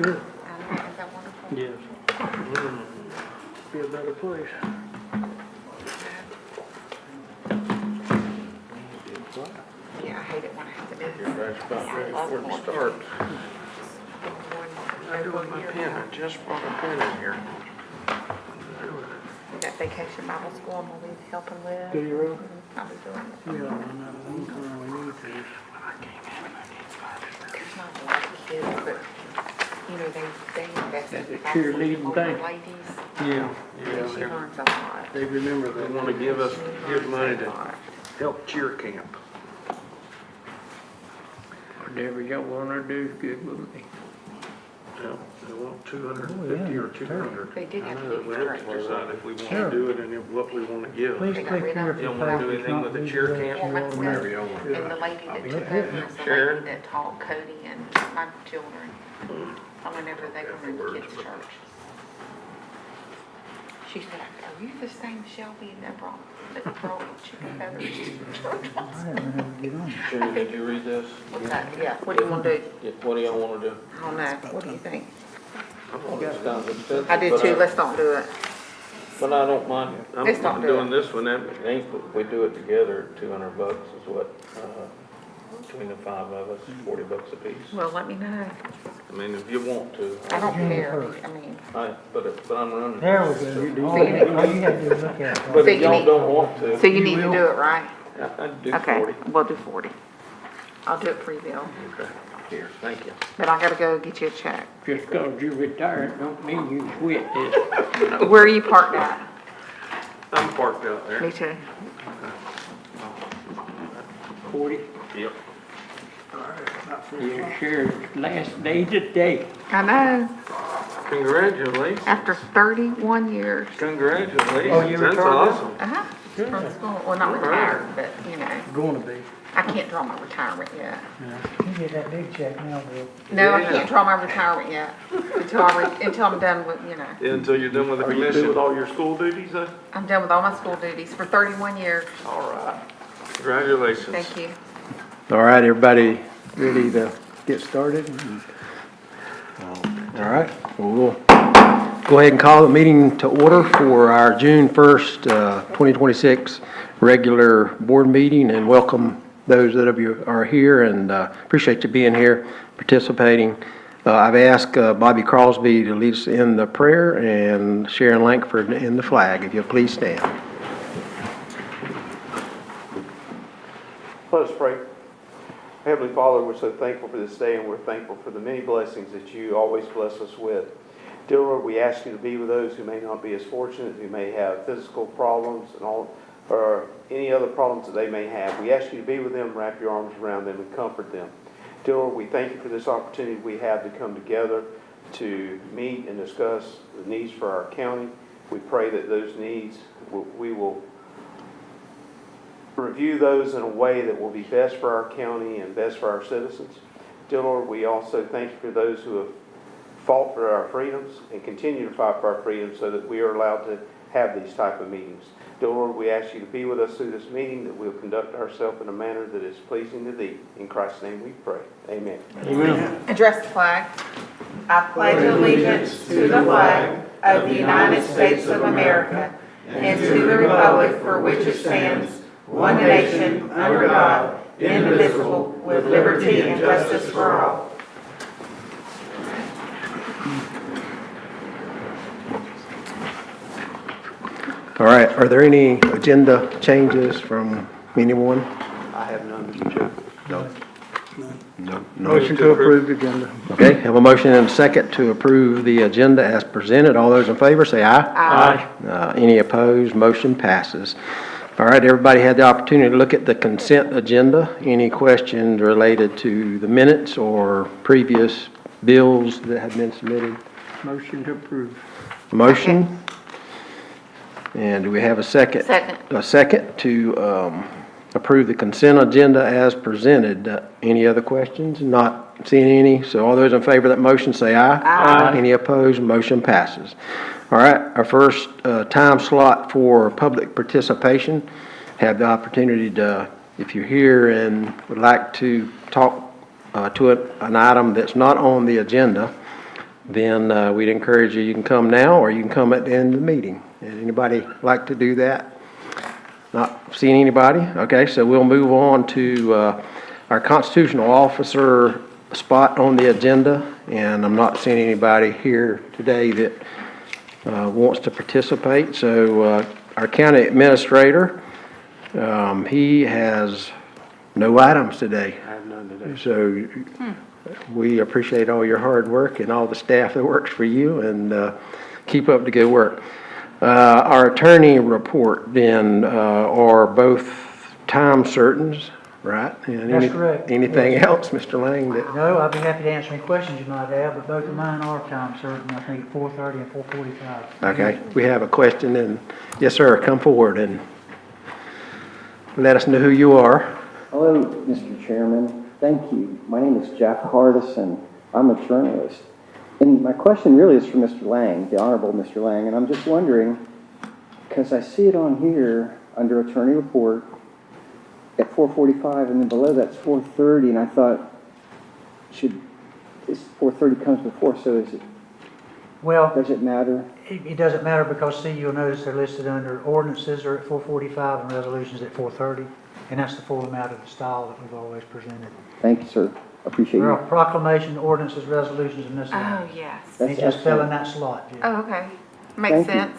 good. I know, is that wonderful? Yes. Be a better place. Yeah, I hate it when I have to do Your this. batch about ready I love for it going to start. I do over with my here. pen, I just brought a pen in here. That vacation Bible school I'm gonna be helping with. Do you really? I'll be doing it. Yeah, I'm not one time we need to. There's not a lot of kids, but, you know, they invest in That's a classes cheerleading older thing. ladies. Yeah. And she learns a lot. They remember They that. want to give us, She give learns money a to lot. help cheer camp. Whatever y'all wanna do is good with me. Yeah, they want 250 or 200. They did have I to know, be we have to directors. decide if we want Sure. to do it and if what we want to give. Please They got click rid here of if You the don't wanna page do is anything not with the being cheer directed camp? Well, to my automatic. son, and the lady that be took happy. over is the Sharon? lady that taught Cody and my children. Whenever they were in the kids' church. She said, are you the same Shelby that brought chicken feathers to church? I haven't had to get on. Sharon, did you read this? What's that? Yeah, what do you want to do? What do y'all want to do? I don't know, what do you think? It's kind of expensive. I do but too, let's don't do it. But I don't mind, I'm Let's not do doing it. this one, that ain't, if we do it together, $200 is what, between the 5 of us, $40 a piece. Well, let me know. I mean, if you want to. I don't June care, first. I mean, But I'm running. There we go. All you have to do is look at But it. So if you y'all need- don't want to, so you need to do it right? I'd do Okay, 40. we'll do 40. I'll do it pre-bill, Okay, here, thank you. but I gotta go get you a check. Just cause you retired don't mean you quit this. Where are you parked at? I'm parked out there. Me too. 40, Yep. you sure last day today. I know, Congratulations. after 31 years. Congratulations. Oh, you That's retired? awesome. Uh-huh, from school, well, not retired, but, you know, Going to be. I can't draw my retirement yet. You get that big check now, Bill. No, I Yeah. can't draw my retirement yet, until until I'm done with, you know, Yeah, until you're done with the commission. Are you through with all your school duties, huh? I'm done with all my school duties for 31 years. All right. Congratulations. Thank you. All right, everybody ready to get started? All right, well, we'll go ahead and call the meeting to order for our June 1st, 2026 regular board meeting, and welcome those that of you are here, and appreciate you being here, participating. I've asked Bobby Crosby to lead us in the prayer, and Sharon Lankford in the flag. If you'll please stand. Let us pray. Heavenly Father, we're so thankful for this day, and we're thankful for the many blessings that you always bless us with. Dear Lord, we ask you to be with those who may not be as fortunate, who may have physical problems and all, or any other problems that they may have. We ask you to be with them, wrap your arms around them, and comfort them. Dear Lord, we thank you for this opportunity we have to come together to meet and discuss the needs for our county. We pray that those needs, we will review those in a way that will be best for our county and best for our citizens. Dear Lord, we also thank you for those who have fought for our freedoms and continue to fight for our freedoms so that we are allowed to have these type of meetings. Dear Lord, we ask you to be with us through this meeting, that we'll conduct ourselves in a manner that is pleasing to thee. In Christ's name we pray. Amen. Address the flag. I pledge allegiance to the flag of the United States of America and to the republic for which it stands, one nation, under God, indivisible, with liberty and justice for all. All right, are there any agenda changes from anyone? I have none, Mr. Chair. No. Motion to approve the agenda. Okay, have a motion and a second to approve the agenda as presented. All those in favor, say aye. Aye. Any opposed? Motion passes. All right, everybody had the opportunity to look at the consent agenda. Any questions related to the minutes or previous bills that have been submitted? Motion to approve. Motion? And do we have a second? Second. A second to approve the consent agenda as presented. Any other questions? Not seeing any. So all those in favor of that motion say aye. Aye. Any opposed? Motion passes. All right, our first time slot for public participation. Have the opportunity to, if you're here and would like to talk to an item that's not on the agenda, then we'd encourage you, you can come now or you can come at the end of the meeting. And anybody like to do that? Not seeing anybody? Okay, so we'll move on to our constitutional officer spot on the agenda. And I'm not seeing anybody here today that wants to participate. So our county administrator, he has no items today. I have none today. So we appreciate all your hard work and all the staff that works for you, and keep up the good work. Our attorney report then are both time certains, right? And That's correct. Anything else, Mr. Lang? No, I'd be happy to answer any questions you might have, but both of mine are time certain, I think 4:30 and 4:45. Okay, we have a question, and yes, sir, come forward and let us know who you are. Hello, Mr. Chairman. Thank you. My name is Jack Hardison. I'm a journalist. And my question really is for Mr. Lang, the Honorable Mr. Lang, and I'm just wondering, because I see it on here under attorney report at 4:45, and then below that's 4:30, and I thought, this 4:30 comes before, so Well, does it matter? it doesn't matter because, see, you'll notice they're listed under ordinances are at 4:45 and resolutions at 4:30, and that's the format of the style that we've always presented. Thank you, sir. Appreciate There you. are proclamation, ordinances, resolutions, and miscellaneous. Oh, yes. That's They just fill in excellent. that slot, Jim. Oh, okay. Makes Thank you. sense.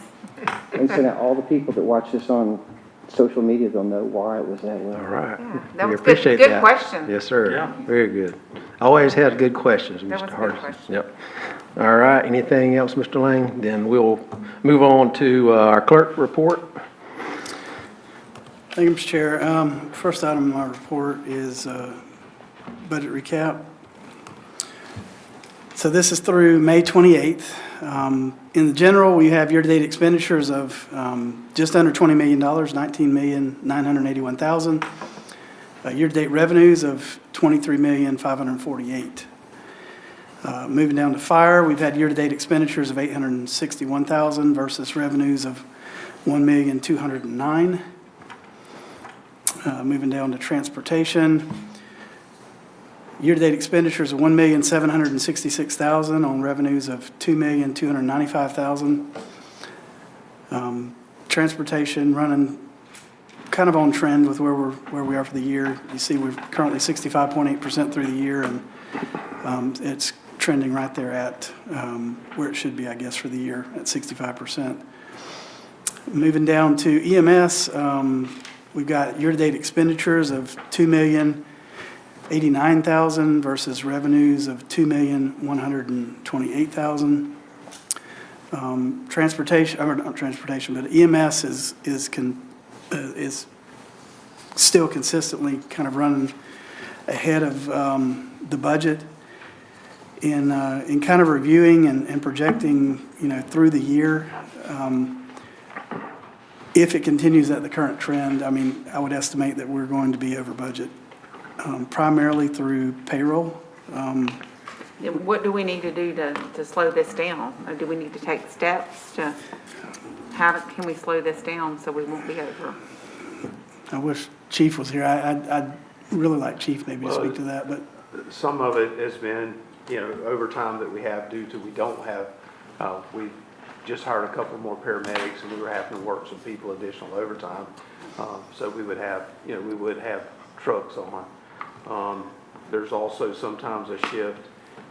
And so now all the people that watch this on social media, they'll know why it was that way. All right. Yeah, that We was good, appreciate good that. question. Yes, sir. Yeah. Very good. Always has good questions, That Mr. was a good Hardison. question. Yep. All right, anything else, Mr. Lang? Then we'll move on to our clerk report. Thank you, Mr. Chair. First item in my report is budget recap. So this is through May 28th. In the general, we have year-to-date expenditures of just under $20 million, $19,981,000. Year-to-date revenues of $23,548,000. Moving down to fire, we've had year-to-date expenditures of $861,000 versus revenues of $1,209,000. Moving down to transportation, year-to-date expenditures of $1,766,000 on revenues of $2,295,000. Transportation running kind of on trend with where we are for the year. You see, we're currently 65.8% through the year, and it's trending right there at where it should be, I guess, for the year at 65%. Moving down to EMS, we've got year-to-date expenditures of $2,089,000 versus revenues of $2,128,000. Transportation, or not transportation, but EMS is still consistently kind of running ahead of the budget. In kind of reviewing and projecting, through the year, if it continues at the current trend, I would estimate that we're going to be over budget, primarily through payroll. What do we need to do to slow this down? Or do we need to take steps to, can we slow this down so we won't be over? I wish Chief was here. I'd really like Chief maybe to speak to that, but Some of it has been, overtime that we have due to we don't have, we just hired a couple more paramedics and we were having to work some people additional overtime. So we would have, trucks on. There's also sometimes a shift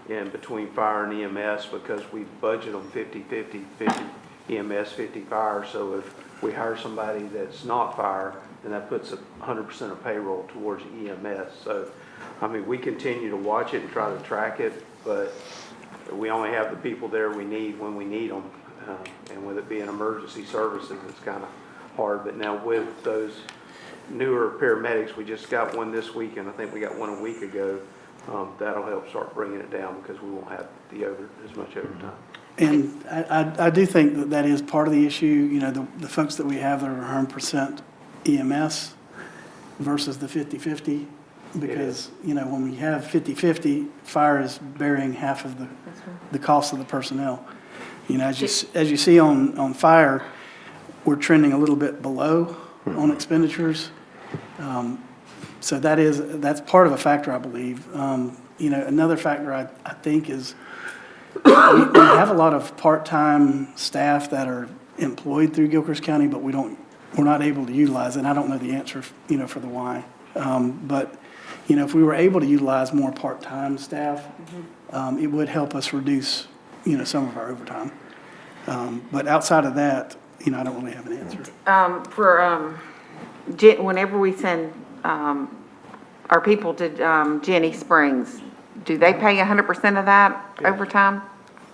in between fire and EMS because we budget them 50/50, 50 EMS, 50 fire. So if we hire somebody that's not fire, then that puts 100% of payroll towards EMS. So, we continue to watch it and try to track it, but we only have the people there we need when we need them. And with it being emergency services, it's kind of hard. But now with those newer paramedics, we just got one this week, and I think we got one a week ago. That'll help start bringing it down because we won't have as much overtime. and I do think that is part of the issue. The folks that we have that are 100% EMS versus the 50/50, because when we have 50/50, fire is bearing half of the cost of the personnel. As you see on fire, we're trending a little bit below on expenditures. So that's part of a factor, I believe. Another factor I think is we have a lot of part-time staff that are employed through Gilchrist County, but we're not able to utilize it. And I don't know the answer, for the why. But, if we were able to utilize more part-time staff, it would help us reduce, some of our overtime. But outside of that, I don't really have an answer. Whenever we send, our people to, Jenny Springs, do they pay 100% of that overtime?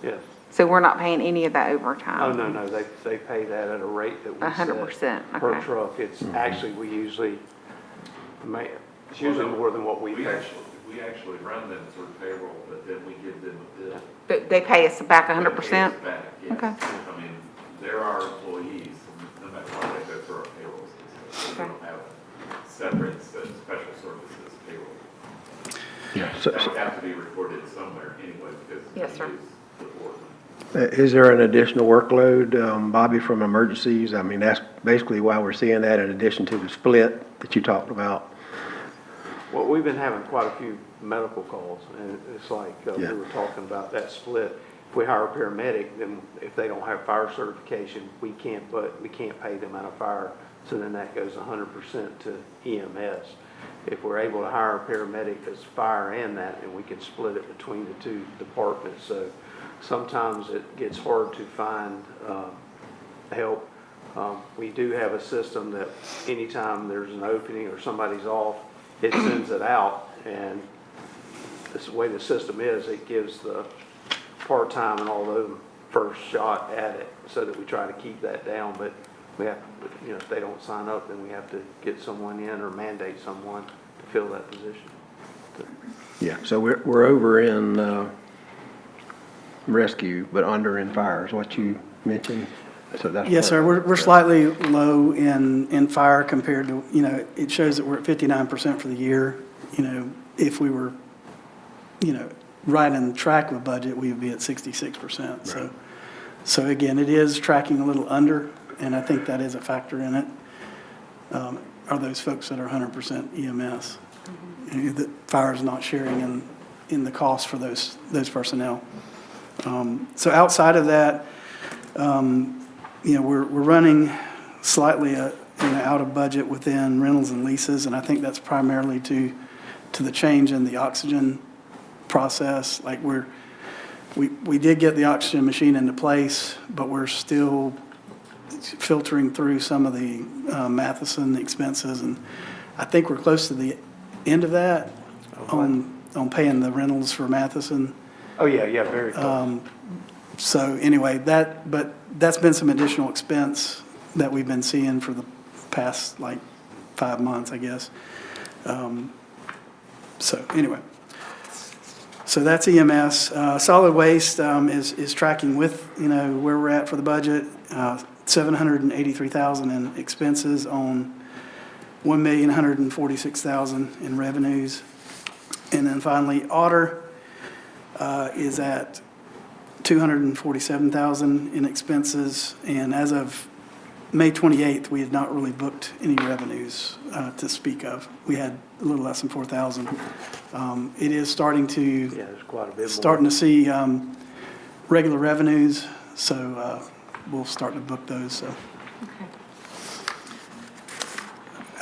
Yes. So we're not paying any of that overtime? Oh, no, they pay that at a rate that we set. 100%, Per okay. truck. It's actually, it's usually more than what we pay. We actually run them through payroll, but then we give them a bill. But they pay us back 100%? They pay us back, yes. Okay. I mean, they're our employees, no matter what, they go through our payroll system. We Okay. don't have separate, special services payroll. Yeah. That would have to be recorded somewhere anyway, because Yes, we sir. use the board. Is there an additional workload, Bobby, from emergencies? I mean, that's basically why we're seeing that in addition to the split that you talked about. Well, we've been having quite a few medical calls, and it's like, Yeah. we were talking about that split. If we hire a paramedic, then if they don't have fire certification, we can't pay them out of fire, so then that goes 100% to EMS. If we're able to hire a paramedic that's fire and that, then we can split it between the two departments. So sometimes it gets hard to find help. We do have a system that anytime there's an opening or somebody's off, it sends it out, and this is the way the system is, it gives the part-time and all those first shot at it, so that we try to keep that down. But we have, if they don't sign up, then we have to get someone in or mandate someone to fill that position. Yeah, so we're over in rescue, but under in fire is what you mentioned. So that's Yes, sir. what- We're slightly low in fire compared to, it shows that we're at 59% for the year. If we were, right in track with budget, we would be at 66%. Right. So again, it is tracking a little under, and I think that is a factor in it. Are those folks that are 100% EMS? That fire is not sharing in the cost for those personnel. So outside of that, we're running slightly out of budget within rentals and leases, and I think that's primarily to the change in the oxygen process. Like we did get the oxygen machine into place, but we're still filtering through some of the Matheson expenses, and I think we're close to the end of that on paying the rentals for Matheson. Oh, yeah, very close. So anyway, but that's been some additional expense that we've been seeing for the past 5 months, I guess. So anyway, so that's EMS. Solid waste is tracking with where we're at for the budget. $783,000 in expenses on $1,146,000 in revenues, and then finally, Otter is at $247,000 in expenses, and as of May 28th, we had not really booked any revenues to speak of. We had a little less than $4,000. It is starting to There's quite a bit more. starting to see regular revenues, so we'll start to book those. So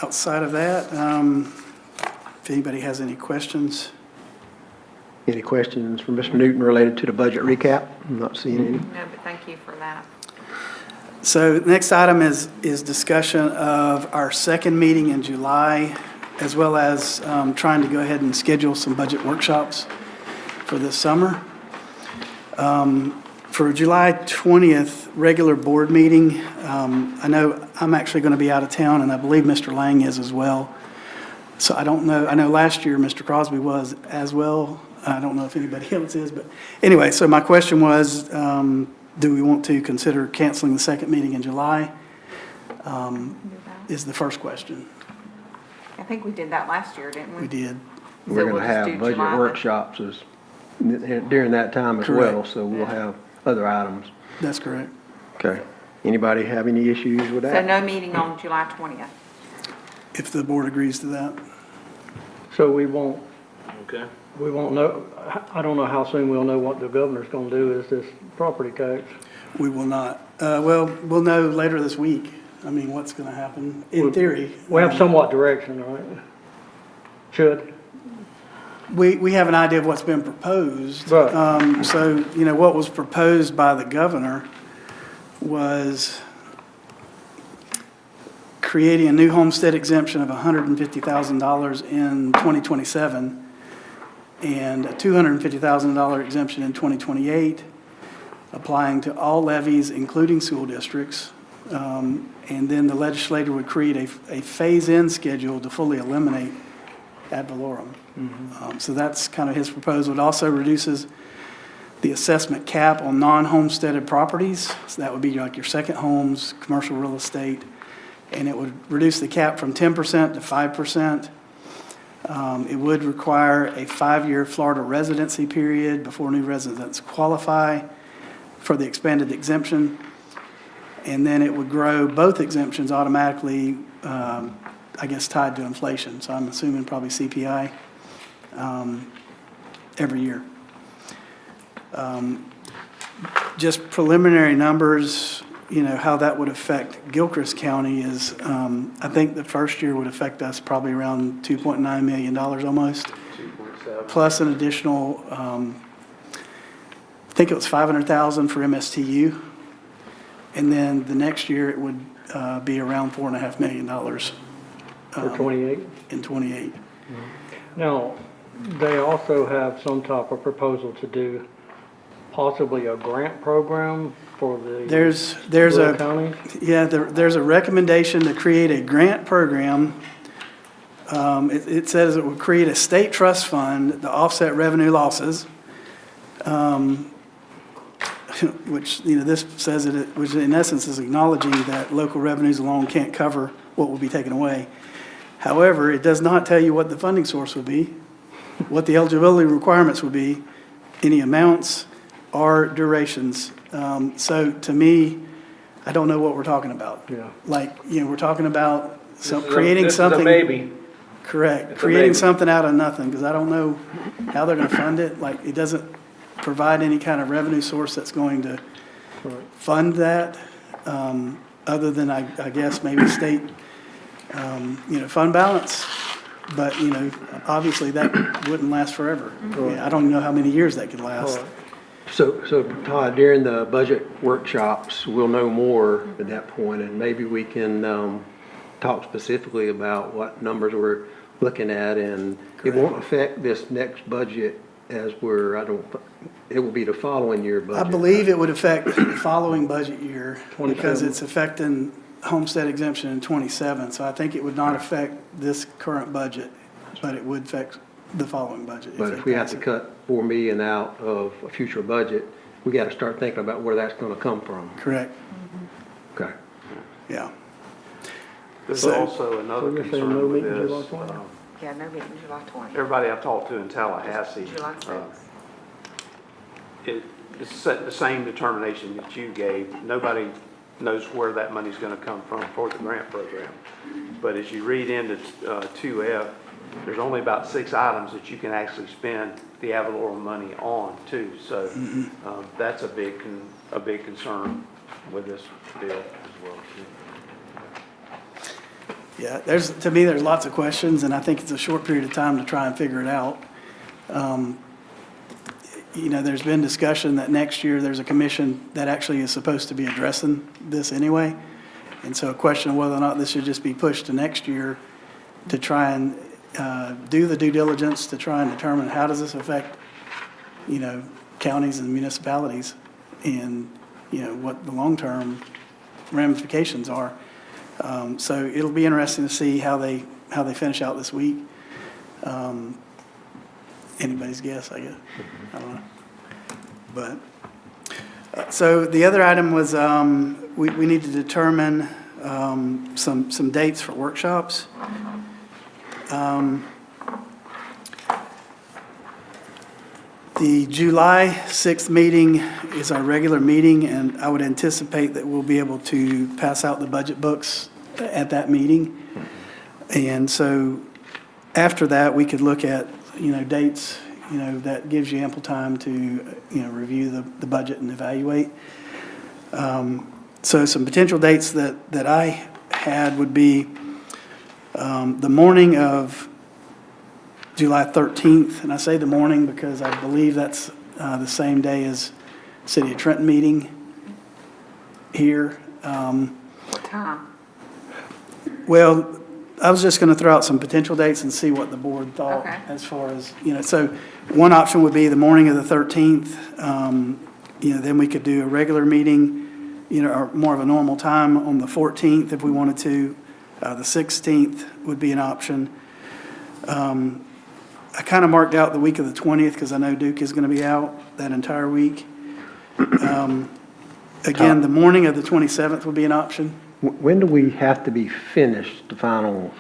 outside of that, if anybody has any questions. Any questions from Mr. Newton related to the budget recap? I'm not seeing any. No, but thank you for that. So next item is discussion of our second meeting in July, as well as trying to go ahead and schedule some budget workshops for this summer. For July 20th, regular board meeting, I know I'm actually going to be out of town, and I believe Mr. Lang is as well. So I don't know. I know last year Mr. Crosby was as well. I don't know if anybody else is, but anyway, so my question was, do we want to consider canceling the second meeting in July? Is the first question. I think we did that last year, didn't we? We did. We're we'll going to just do have budget July then? workshops during that time as well, Correct. so we'll Yeah. have other items. That's correct. Okay. Anybody have any issues with So that? no meeting on July 20th. If the board agrees to that. So we won't Okay. We won't know, I don't know how soon we'll know what the governor's gonna do is this property tax. We will not. Well, we'll know later this week. I mean, what's going to happen, in theory. We have somewhat direction, right? Should. We have an idea of what's been proposed. Right. So, what was proposed by the governor was creating a new homestead exemption of $150,000 in 2027 and a $250,000 exemption in 2028, applying to all levies, including school districts. And then the legislator would create a phase-in schedule to fully eliminate ad valorem. So that's kind of his proposal. It also reduces the assessment cap on non-homesteaded properties. So that would be like your second homes, commercial real estate. And it would reduce the cap from 10% to 5%. It would require a 5-year Florida residency period before new residents qualify for the expanded exemption. And then it would grow both exemptions automatically, I guess, tied to inflation. So I'm assuming probably CPI every year. Just preliminary numbers, how that would affect Gilchrist County is, I think the first year would affect us probably around $2.9 million almost. 2.7. Plus an additional, I think it was $500,000 for MSTU. And then the next year it would be around $4.5 million. For 28? In 28. Now, they also have some type of proposal to do possibly a grant program for the There's rural a, counties? yeah, there's a recommendation to create a grant program. It says it will create a state trust fund to offset revenue losses. Which, this says which in essence is acknowledging that local revenues alone can't cover what will be taken away. However, it does not tell you what the funding source would be, what the eligibility requirements would be, any amounts or durations. So to me, I don't know what we're talking about. Yeah. Like, we're talking about This is a maybe. Correct. It's a Creating maybe. something out of nothing, because I don't know how they're going to fund it. Like, it doesn't provide any kind of revenue source that's going to fund that, other than, I guess, maybe state, fund balance. But, obviously that wouldn't last forever. I don't know how many years that could last. So Todd, during the budget workshops, we'll know more at that point, and maybe we can talk specifically about what numbers we're looking at, and it won't affect this next budget as it will be the following year budget. I believe it would affect the following budget year because 27. it's affecting homestead exemption in 27. So I think it would not affect this current budget, but it would affect the following budget. But if we have to cut $4 million out of a future budget, we got to start thinking about where that's going to come from. Correct, Okay. yeah. There's So- also another So you're saying no concern with meeting July this. 20? Yeah, no meeting July 20. Everybody I've talked to in Tallahassee, July 6th. it's the same determination that you gave. Nobody knows where that money's going to come from for the grant program. But as you read into 2F, there's only about 6 items that you can actually spend the ad valorem money on too. So that's a big concern with this bill as well too. Yeah, to me, there's lots of questions, and I think it's a short period of time to try and figure it out. There's been discussion that next year there's a commission that actually is supposed to be addressing this anyway. And so a question of whether or not this should just be pushed to next year to try and do the due diligence to try and determine how does this affect, counties and municipalities and, what the long-term ramifications are. So it'll be interesting to see how they finish out this week. Anybody's guess, I guess. I don't know. But, so the other item was, we need to determine some dates for workshops. The July 6th meeting is our regular meeting, and I would anticipate that we'll be able to pass out the budget books at that meeting. And so after that, we could look at, dates, you know, that gives you ample time to, you know, review the budget and evaluate. So some potential dates that I had would be the morning of July 13th, and I say the morning because I believe that's the same day as City of Trenton meeting here. What time? Well, I was just going to throw out some potential dates and see what the board thought Okay. as far as, you know, so one option would be the morning of the 13th. You know, then we could do a regular meeting, you know, or more of a normal time on the 14th if we wanted to. The 16th would be an option. I kind of marked out the week of the 20th because I know Duke is going to be out that entire week. Again, the morning of the 27th would be an option. When do we have to be finished, the final,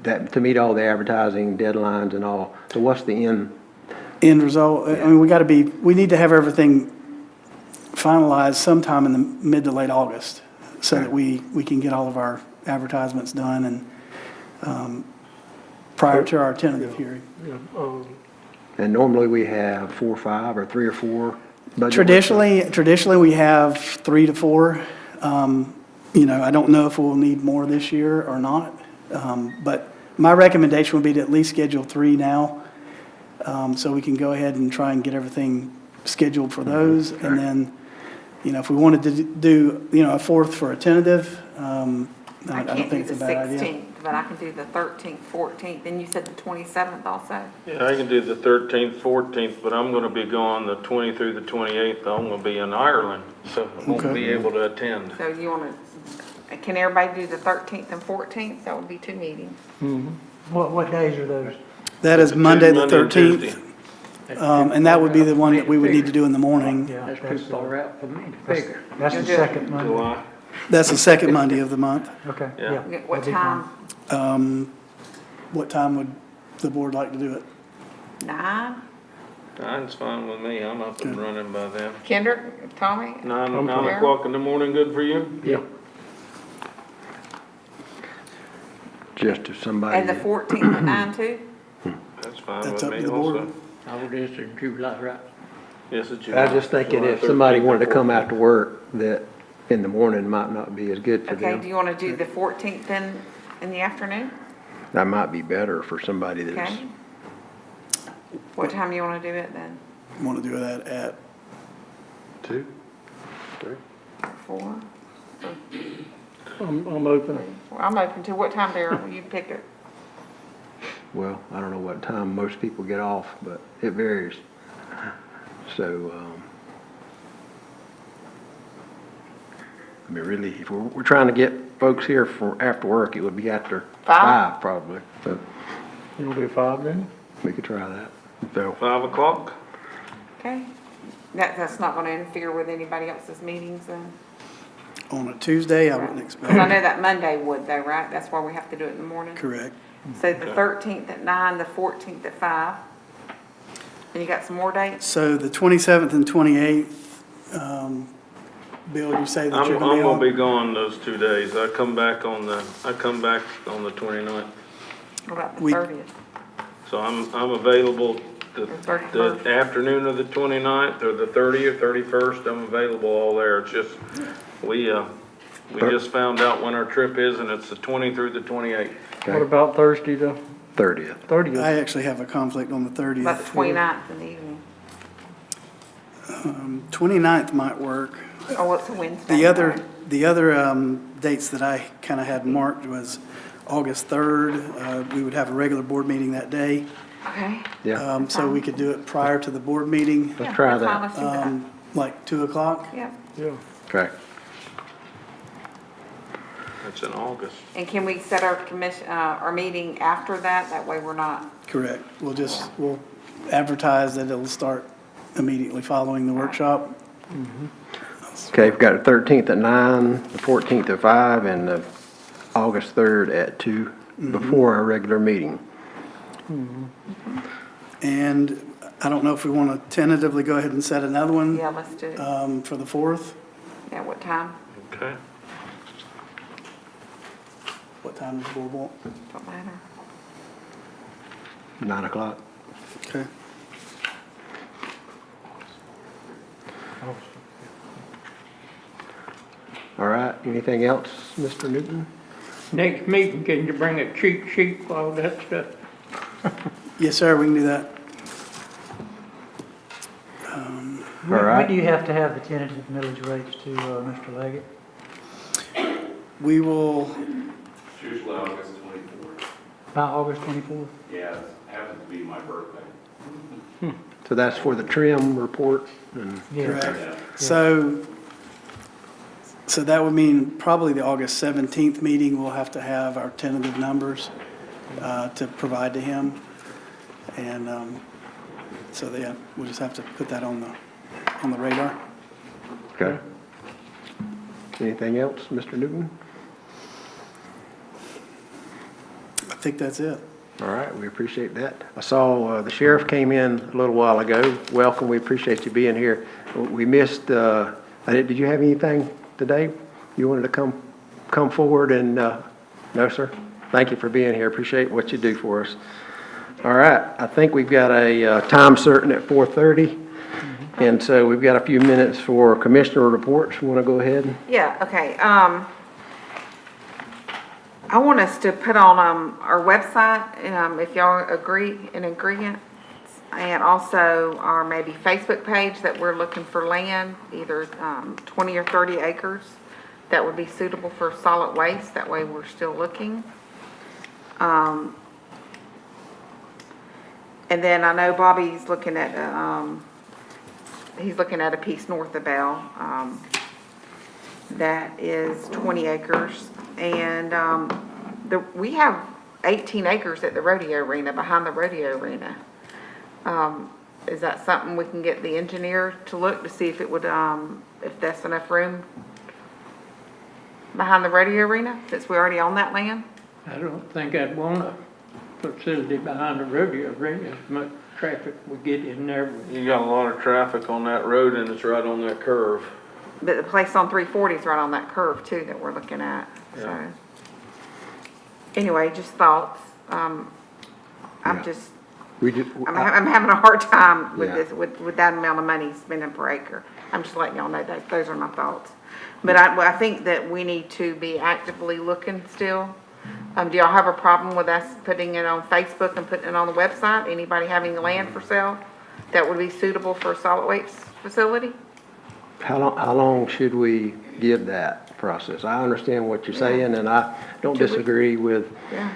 to meet all the advertising deadlines and all? So what's the end? End result, I mean, we need to have everything finalized sometime in the mid to late August so that we can get all of our advertisements done and prior to our tentative hearing. And normally we have 4 or 5 or 3 or 4 budget. Traditionally, we have 3 to 4. You know, I don't know if we'll need more this year or not. But my recommendation would be to at least schedule 3 now. So we can go ahead and try and get everything scheduled for those. And then, you know, if we wanted to do, you know, a 4th for a tentative, I don't think it's a bad idea. I can't do the 16th, but I can do the 13th, 14th, and you said the 27th also? Yeah, I can do the 13th, 14th, but I'm gonna be gone the 20 through the 28th. I'm gonna be in Ireland, so I won't Okay. be able to attend. So you want to, can everybody do the 13th and 14th? That would be 2 meetings. What days are those? That is Monday the Monday and 13th. Tuesday. And that would be the one that we would need to do in the morning. Yeah, That's that's, too far out for me to figure. that's the You'll do it. second Monday. July, That's the second Monday of the month. Okay, Yeah. yeah. What that'd be fine. time? What time would the board like to do it? 9? nine's fine with me. I'm up and running by then. Kendrick, Tommy? 9 fine. o'clock in the morning, good for you? Yeah. Just if somebody. And the 14th at 9 too? That's fine That's with up to me the board. also. I would just in July, right? Yes, it's I July. was just thinking July if somebody 13th or wanted to come 14th. after work, that in the morning might not be as good for Okay, do them. you want to do the 14th then in the afternoon? That might be better for somebody that's, Okay. What time you want to do it then? Want to do that at 2, 3. 4? I'm open. Well, I'm open to what time, Darryl? You pick it. well, I don't know what time most people get off, but it varies. So, I mean, really, if we're trying to get folks here for after work, it would be after 5 probably. So You want to do 5 then? we could try that. So, 5 o'clock? Okay. That's not going to interfere with anybody else's meetings then? on a Tuesday, I wouldn't Because I expect. know that Monday would though, right? That's why we have to do it in the morning? Correct. So the 13th at 9, the 14th at 5. And you got some more dates? So the 27th and 28th, Bill, you say that I'm you're going to be gonna be on? gone those 2 days. I come back on the 29th. What about the We- 30th? So I'm available the 31st. afternoon of the 29th or the 30th, 31st. I'm available all there. It's just, we just found out when our trip is and it's the 20 through the 28th. What about Thursday the 30th. 30th? I actually have a conflict on the 30th. About the 29th in the evening? 29th might work. Oh, what's a Wednesday? The other dates that I kind of had marked was August 3rd. We would have a regular board meeting that day. Okay. Yeah, So we could do it prior to the board meeting, let's try that's fine, that. let's do that. like 2 o'clock. Yeah. Yeah. Okay. It's in August. And can we set our our meeting after that? That way we're not, Correct. We'll advertise that it'll start immediately following the workshop. Okay, we've got the 13th at 9, the 14th at 5, and the August 3rd at 2 before our regular meeting. And I don't know if we want to tentatively go ahead and set another one yeah, let's do it. for the 4th. Yeah, what time? Okay. What time does the board want? Don't matter. 9 o'clock. Okay. anything else, Mr. Newton? Next meeting, can you bring a cheat sheet for all that stuff? Yes, sir, we can do that. All right. When do you have to have the tentative millage rates to, Mr. Leggett? We will, It's usually August 24th. By August 24th? Yeah, it happens to be my birthday. So that's for the trim report and, Yeah. correct. Yeah. So that would mean probably the August 17th meeting, we'll have to have our tentative numbers to provide to him. And so we'll just have to put that on the radar. okay. Anything else, Mr. Newton? I think that's it. All right, we appreciate that. I saw the sheriff came in a little while ago. Welcome, we appreciate you being here. We missed, did you have anything today? You wanted to come forward and, no, sir? Thank you for being here, appreciate what you do for us. All right, I think we've got a time certain at 4:30. And so we've got a few minutes for commissioner reports. You want to go ahead? Yeah, okay. I want us to put on our website, if y'all agree, in agreement, and also our maybe Facebook page that we're looking for land, either 20 or 30 acres that would be suitable for solid waste. That way we're still looking. And then I know Bobby's looking at he's looking at a piece north of Bell that is 20 acres. And we have 18 acres at the rodeo arena, behind the rodeo arena. Is that something we can get the engineer to look to see if it would, if that's enough room behind the rodeo arena, since we already own that land? I don't think I'd want a facility behind the rodeo arena, as much traffic we get in there. You got a lot of traffic on that road and it's right on that curve. But the place on 340 is right on that curve too that we're looking at, so. Yeah. Anyway, just thoughts. Yeah. I'm having a hard time with Yeah. this, with that amount of money spending per acre. I'm just letting y'all know that, those are my thoughts. But I think that we need to be actively looking still. Do y'all have a problem with us putting it on Facebook and putting it on the website? Anybody having land for sale that would be suitable for a solid waste facility? How long should we give that process? I understand what you're saying, and I don't 2 weeks. disagree with, Yeah.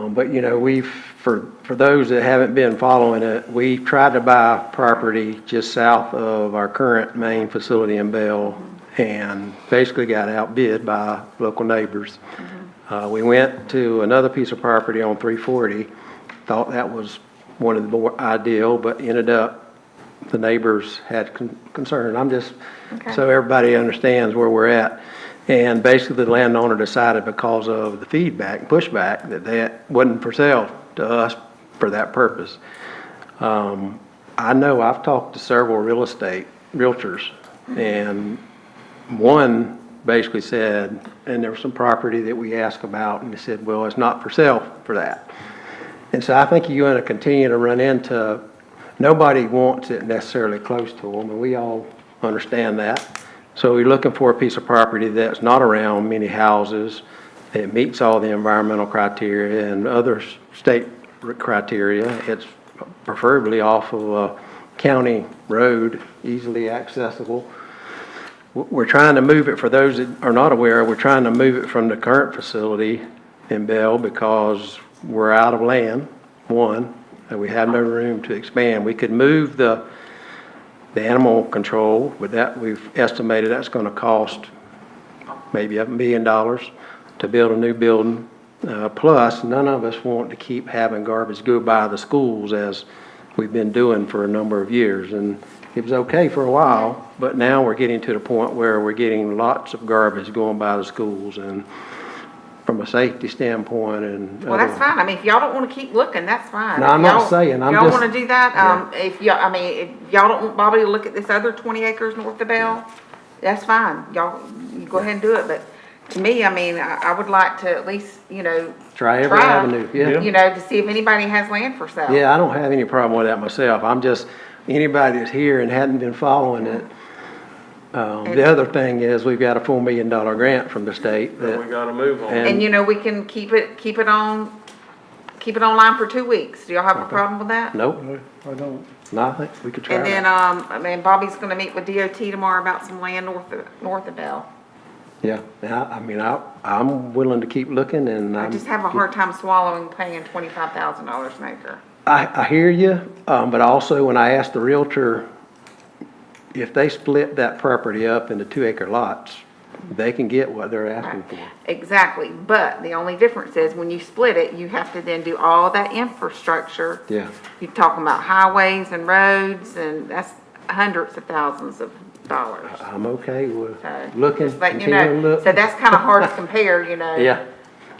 but you know, for those that haven't been following it, we tried to buy property just south of our current main facility in Bell, and basically got outbid by local neighbors. We went to another piece of property on 340, thought that was one of the more ideal, but ended up, the neighbors had concern. I'm just, Okay. so everybody understands where we're at. And basically the landowner decided because of the feedback, pushback, that wasn't for sale to us for that purpose. I know I've talked to several realtors, and one basically said, and there was some property that we asked about, and they said, well, it's not for sale for that. And so I think you're going to continue to run into, nobody wants it necessarily close to them, and we all understand that. So we're looking for a piece of property that's not around many houses, that meets all the environmental criteria and other state criteria. It's preferably off of a county road, easily accessible. We're trying to move it, for those that are not aware, we're trying to move it from the current facility in Bell because we're out of land, one, and we have no room to expand. We could move the animal control, but that we've estimated that's going to cost maybe $1 million to build a new building. Plus, none of us want to keep having garbage go by the schools as we've been doing for a number of years. And it was okay for a while, but now we're getting to the point where we're getting lots of garbage going by the schools, and from a safety standpoint and. Well, that's fine. I mean, if y'all don't want to keep looking, that's fine. No, I'm If not y'all- saying, I'm Y'all just- want to do that? If y'all, I mean, if y'all don't want Bobby to look at this other 20 acres north of Bell, that's fine. Y'all, you go ahead and do it. But to me, I mean, I would like to at least, Try every avenue, yeah. to see if anybody has land for sale. Yeah, I don't have any problem with that myself. I'm just, anybody that's here and hadn't been following it, The other thing is, we've got a $4 million grant from the state Then we that, gotta move on. And- And you know, we can keep it online for 2 weeks. Do y'all have a problem with that? nope, I don't. no, I think we could try And then, that. I mean, Bobby's gonna meet with DOT tomorrow about some land north of Bell. Yeah, I mean, I'm willing to keep looking, and I just have a hard time swallowing paying $25,000 an acre. I hear you, but also when I asked the Realtor, if they split that property up into 2-acre lots, they can get what they're asking for. Exactly, but the only difference is when you split it, you have to then do all that infrastructure. Yeah, You're talking about highways and roads, and that's hundreds of thousands of dollars. I'm okay with So, looking, just letting you continuing to know. look. So that's kind of hard to compare, you know. Yeah,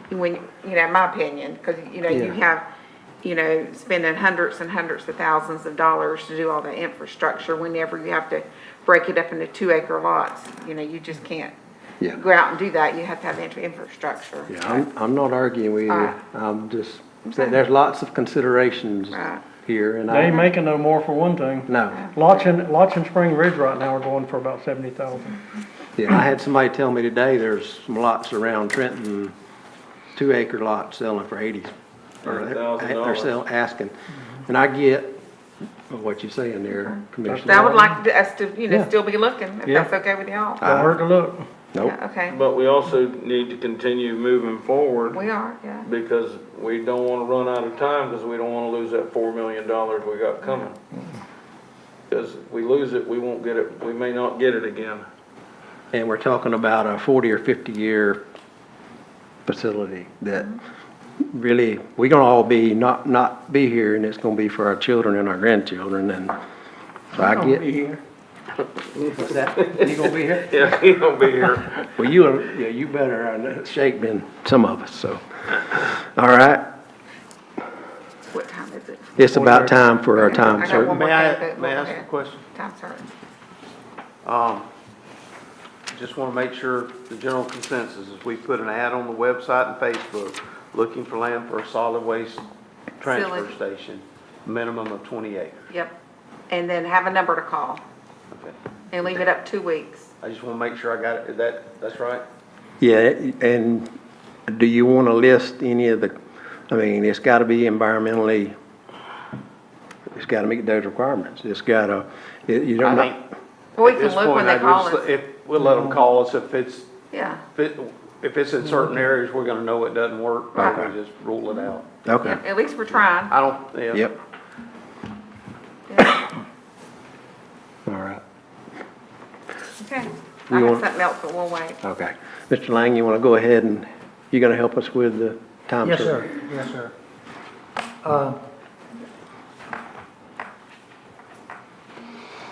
When, you know, in my opinion, because, you know, you Yeah. have, you know, spending hundreds and hundreds of thousands of dollars to do all that infrastructure whenever you have to break it up into 2-acre lots. You know, you just can't yeah, go out and do that. You have to have infrastructure. yeah, I'm not arguing with you. Alright. I'm just saying, there's lots of considerations Right. here, and They ain't I, making no more for one thing. no. Lots in Spring Ridge right now are going for about 70,000. Yeah, I had somebody tell me today, there's some lots around Trenton, 2-acre lots selling for 80. Or they're asking, and I get what you're saying there, Commissioner. I would like us to, you know, Yeah. still be looking, if Yeah. that's okay with y'all. Don't hurt to look. Nope, Yeah, okay, But we also need to continue moving forward we are, yeah. because we don't wanna run out of time, because we don't wanna lose that $4 million we got coming. Because if we lose it, we won't get it, we may not get it again. and we're talking about a 40 or 50-year facility that really, we're gonna all be, not be here, and it's gonna be for our children and our grandchildren, and so I get. here. What's that? You gonna be here? Yeah, he don't be here. Well, you better shake than some of us, so. All right, What time is it? it's about time for our time, I got sir. one more May I, thing, but may I go ask a ahead. question? Time, certain. Just want to make sure the general consensus is we put an ad on the website and Facebook looking for land for a solid waste transfer Facility. station, minimum of 20 acres. Yep. And then have a number to call Okay. and leave it up 2 weeks. I just want to make sure I got it. That's right? Yeah, and do you wanna list any of the, I mean, it's gotta be environmentally, it's gotta meet those requirements. It's gotta, you don't. I think Well, we at can this look point, when they I'd call just- us. if, we'll let them call us if it's, Yeah. if it's in certain areas, we're going to know it doesn't work. Right. We'll just rule it out. Okay, Yep, at least we're trying. I don't, yeah. yep, Yeah. all right, Okay. We I have want- something else, but we'll wait. okay. Mr. Lang, you wanna go ahead and, you gonna help us with the time? Yes, survey? sir, yes, sir.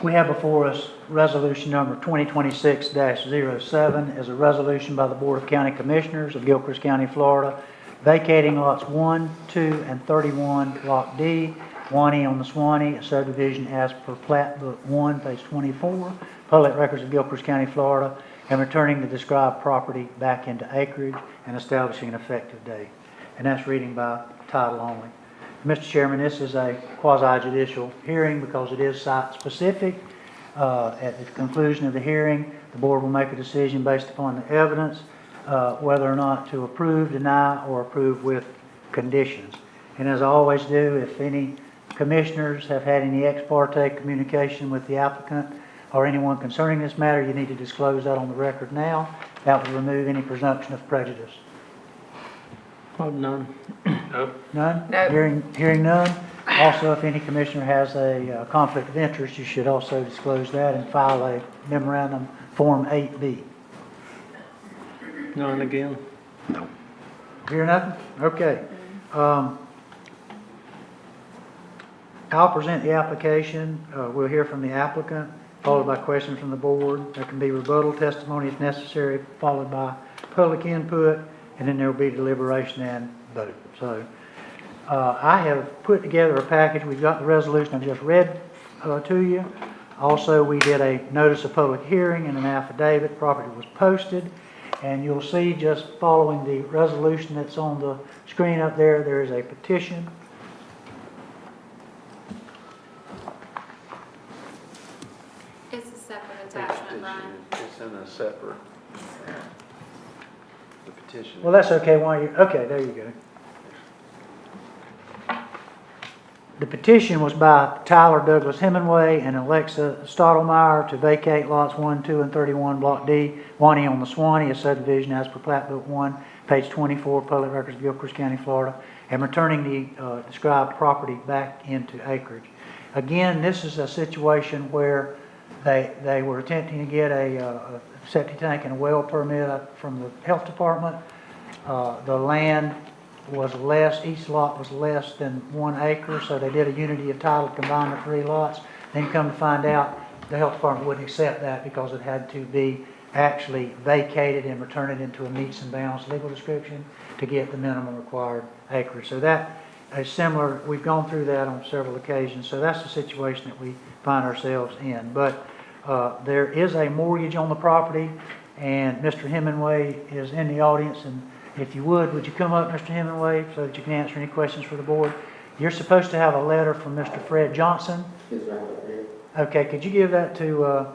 We have before us resolution number 2026-07 is a resolution by the Board of County Commissioners of Gilchrist County, Florida, vacating lots 1, 2, and 31, Block D, Swanee on the Swanee, a subdivision as per plat book 1, page 24, public records of Gilchrist County, Florida, and returning the described property back into acreage and establishing an effective date. And that's reading by title only. Mr. Chairman, this is a quasi-judicial hearing because it is site-specific. At the conclusion of the hearing, the board will make a decision based upon the evidence, whether or not to approve, deny, or approve with conditions. And as I always do, if any commissioners have had any ex parte communication with the applicant or anyone concerning this matter, you need to disclose that on the record now. That will remove any presumption of prejudice. None. None? No. Hearing none. Also, if any commissioner has a conflict of interest, you should also disclose that and file a memorandum Form 8B. None again. No. Hear nothing? Okay. I'll present the application. We'll hear from the applicant, followed by questions from the board. There can be rebuttal testimony if necessary, followed by public input, and then there will be deliberation and vote. So I have put together a package. We've got the resolution I just read to you. Also, we did a notice of public hearing and an affidavit. Property was posted. And you'll see just following the resolution that's on the screen up there, there is a petition. It's a separate attachment, Brian. send a separate, the petition. Well, that's okay, okay, there you go. The petition was by Tyler Douglas Hemingway and Alexa Stottlemyre to vacate lots 1, 2, and 31, Block D, 1E on the Swanee, a subdivision as per Plat Book 1, page 24, Public Records of Gilchrist County, Florida, and returning the described property back into acreage. Again, this is a situation where they were attempting to get a septic tank and a well permit from the health department. The land was less, each lot was less than 1 acre, so they did a unity of title to combine the 3 lots. Then come to find out, the health department wouldn't accept that because it had to be actually vacated and return it into a meets and bounds legal description to get the minimum required acreage. So that is similar, we've gone through that on several occasions, so that's the situation that we find ourselves in. But there is a mortgage on the property, and Mr. Hemingway is in the audience, and if you would you come up, Mr. Hemingway, so that you can answer any questions for the board? You're supposed to have a letter from Mr. Fred Johnson. Okay, could you give that to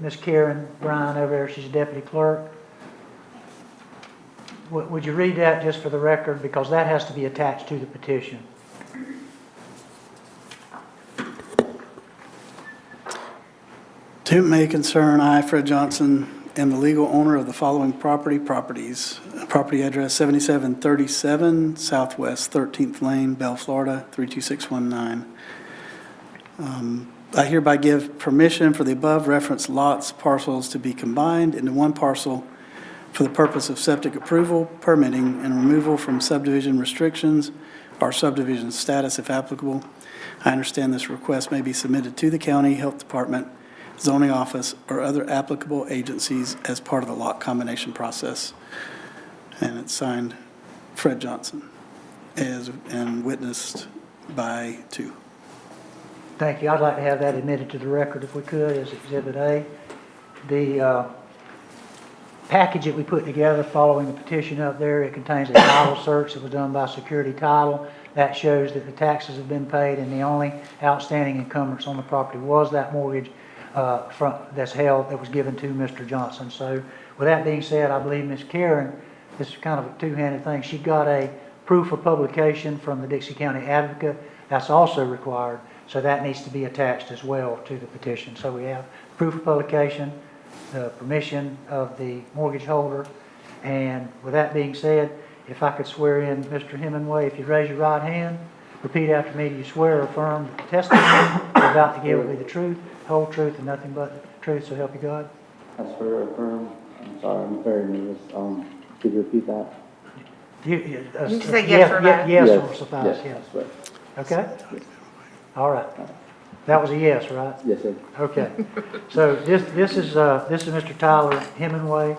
Miss Karen Bryan over there? She's a deputy clerk. Would you read that just for the record? Because that has to be attached to the petition. To whom it may concern, I, Fred Johnson, am the legal owner of the following properties. Property address 7737 Southwest 13th Lane, Bell, Florida 32619. I hereby give permission for the above referenced lots, parcels to be combined into one parcel for the purpose of septic approval, permitting, and removal from subdivision restrictions or subdivision status if applicable. I understand this request may be submitted to the county health department, zoning office, or other applicable agencies as part of the lot combination process. And it's signed Fred Johnson and witnessed by 2. Thank you. I'd like to have that admitted to the record if we could as Exhibit A. The package that we put together following the petition up there, it contains a title search that was done by Security Title. That shows that the taxes have been paid and the only outstanding encumbrance on the property was that mortgage that's held, that was given to Mr. Johnson. So with that being said, I believe Ms. Karen, this is kind of a two-handed thing. She got a proof of publication from the Dixie County Advocate. That's also required. So that needs to be attached as well to the petition. So we have proof of publication, the permission of the mortgage holder. And with that being said, if I could swear in Mr. Hemingway, if you raise your right hand, repeat after me. Do you swear or affirm that the testimony you're about to give will be the truth, whole truth, and nothing but the truth, so help you God? I swear or affirm. I'm sorry, I'm very nervous. Could you repeat that? You can say yes or no. Yes will suffice, yes. I swear. Okay? All right. That was a yes, right? Yes, sir. Okay. So this is Mr. Tyler Hemingway.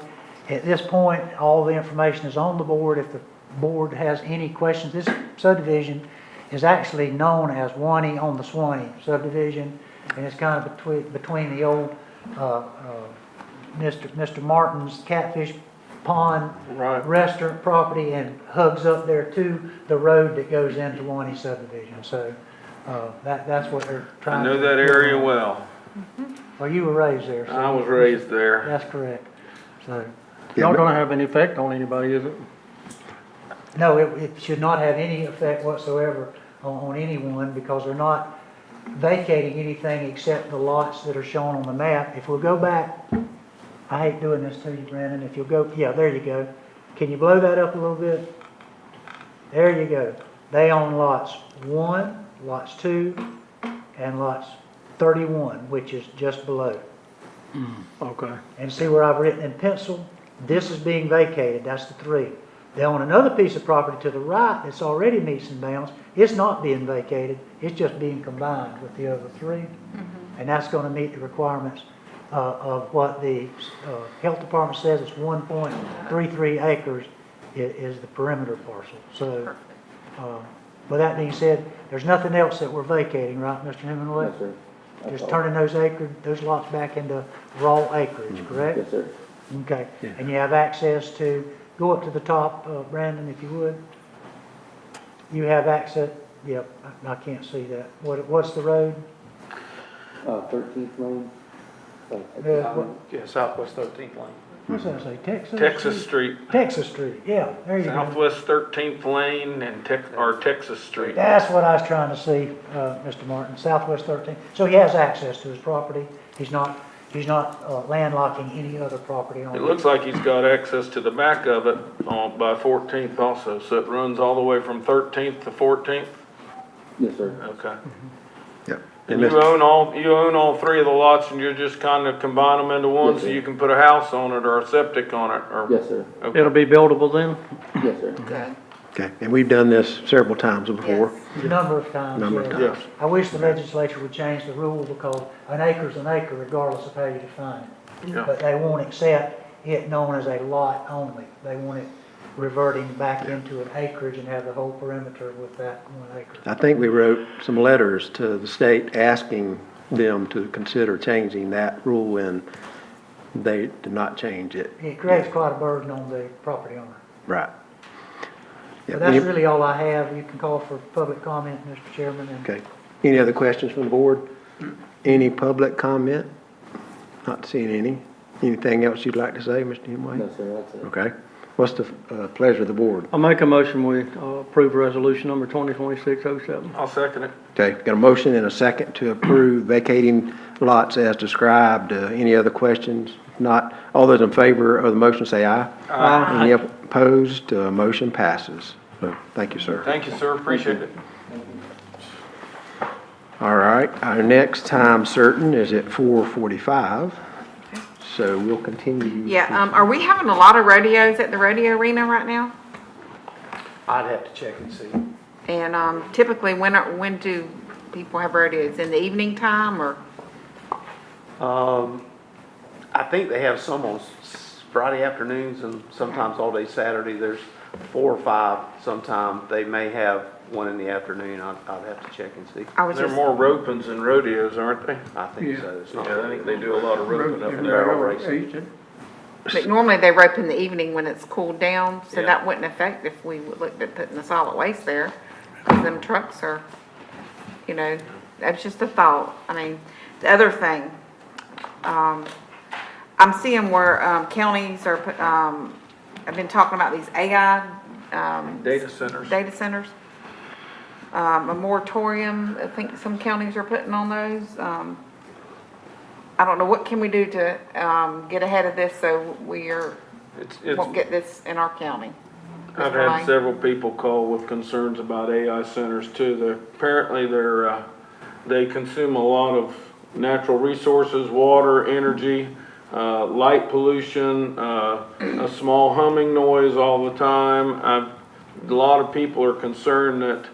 At this point, all the information is on the board. If the board has any questions, this subdivision is actually known as 1E on the Swanee subdivision, and it's kind of between the old Mr. Martin's Catfish Pond restaurant property and hugs up there to the road that goes into 1E subdivision. So that's what they're trying to do. I know that area well. Well, you were raised there. So I was raised there. That's correct. So, Not gonna have any effect on anybody, is it? no, it should not have any effect whatsoever on anyone because they're not vacating anything except the lots that are shown on the map. If we'll go back, I hate doing this to you, Brandon. If you'll go, yeah, there you go. Can you blow that up a little bit? There you go. They own lots 1, lots 2, and lots 31, which is just below. Okay. And see where I've written in pencil? This is being vacated. That's the 3. They own another piece of property to the right that's already meets and bounds. It's not being vacated. It's just being combined with the other 3. And that's going to meet the requirements of what the health department says. It's 1.33 acres is the perimeter parcel. So with that being said, there's nothing else that we're vacating, right, Mr. Hemingway? Yes, sir. That's Just all. turning those lots back into raw acreage, correct? Yes, sir. Okay. And you have access to, go up to the top, Brandon, if you would. You have access, yep, I can't see that. What's the road? 13th Lane. Yeah, Southwest 13th Lane. What's that say, Texas? Texas Street, Texas Street, yeah, there you go. Southwest 13th Lane and Texas Street. That's what I was trying to see, Mr. Martin, Southwest 13. So he has access to his property. He's not landlocking any other property on It it. looks like he's got access to the back of it by 14th also, so it runs all the way from 13th to 14th? Yes, sir. Okay. Yep. And you own all three of the lots and you're just kind of combine them into one Yes, so sir. you can put a house on it or a septic on it or? Yes, sir. Okay. It'll be buildable then? Yes, sir. Good. Okay, and we've done this several times before. Yes. A number of times, Number of yes. times. I wish the legislature would change the rule because an acre's an acre regardless of how you define it. Yeah. But they won't accept it known as a lot only. They want it reverting back into an acreage and have the whole perimeter with that 1 acre. I think we wrote some letters to the state asking them to consider changing that rule, and they did not change it. It creates quite a burden on the property owner. Right. But that's really all I have. You can call for public comment, Mr. Chairman. And Okay. Any other questions from the board? Any public comment? Not seeing any. Anything else you'd like to say, Mr. Hemway? No, sir, that's it. Okay. What's the pleasure of the board? I'll make a motion, we approve resolution number 2026-07. I'll second it. Okay, got a motion and a second to approve vacating lots as described. Any other questions? If not, all those in favor of the motion say aye. Aye. Any opposed? Motion passes. So, thank you, sir. Thank you, sir. Appreciate it. All right, our next time certain is at 4:45, so we'll continue. Yeah, are we having a lot of rodeos at the rodeo arena right now? I'd have to check and see. And typically, when do people have rodeos? In the evening time or? I think they have some on Friday afternoons and sometimes all day Saturday. There's 4 or 5. Sometime they may have one in the afternoon. I'd have to check and see. I was There are just, more ropings than rodeos, aren't they? I think so. It's not. Yeah, I think they do a lot of roping up there. Barrel racing. but normally they rope in the evening when it's cooled down, so Yeah. that wouldn't affect if we looked at putting the solid waste there. Cause them trucks are, that's just a thought. I mean, the other thing, I'm seeing where, counties are, I've been talking about these AI, Data centers. data centers. A moratorium, I think some counties are putting on those. I don't know, what can we do to, get ahead of this so we won't get this in our county? I've Mr. Lang? had several people call with concerns about AI centers too. Apparently they consume a lot of natural resources, water, energy, light pollution, a small humming noise all the time. A lot of people are concerned that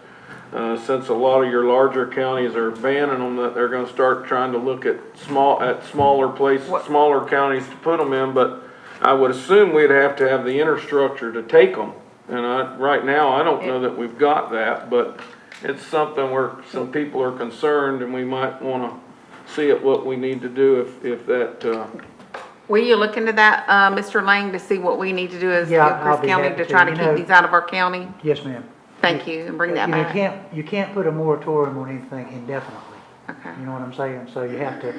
since a lot of your larger counties are banning them, that they're gonna start trying to look at smaller places, smaller counties to put them in, but I would assume we'd have to have the infrastructure to take them. And right now, I don't know that we've got that, but it's something where some people are concerned and we might wanna see what we need to do if that, Will you look into that, Mr. Lang, to see what we need to do as Yeah, I'll Gilchrist be County happy to to. try to You keep know- these out of our county? Yes, ma'am. Thank you, and bring that back. You can't put a moratorium on anything indefinitely. Okay. You know what I'm saying? So you have to,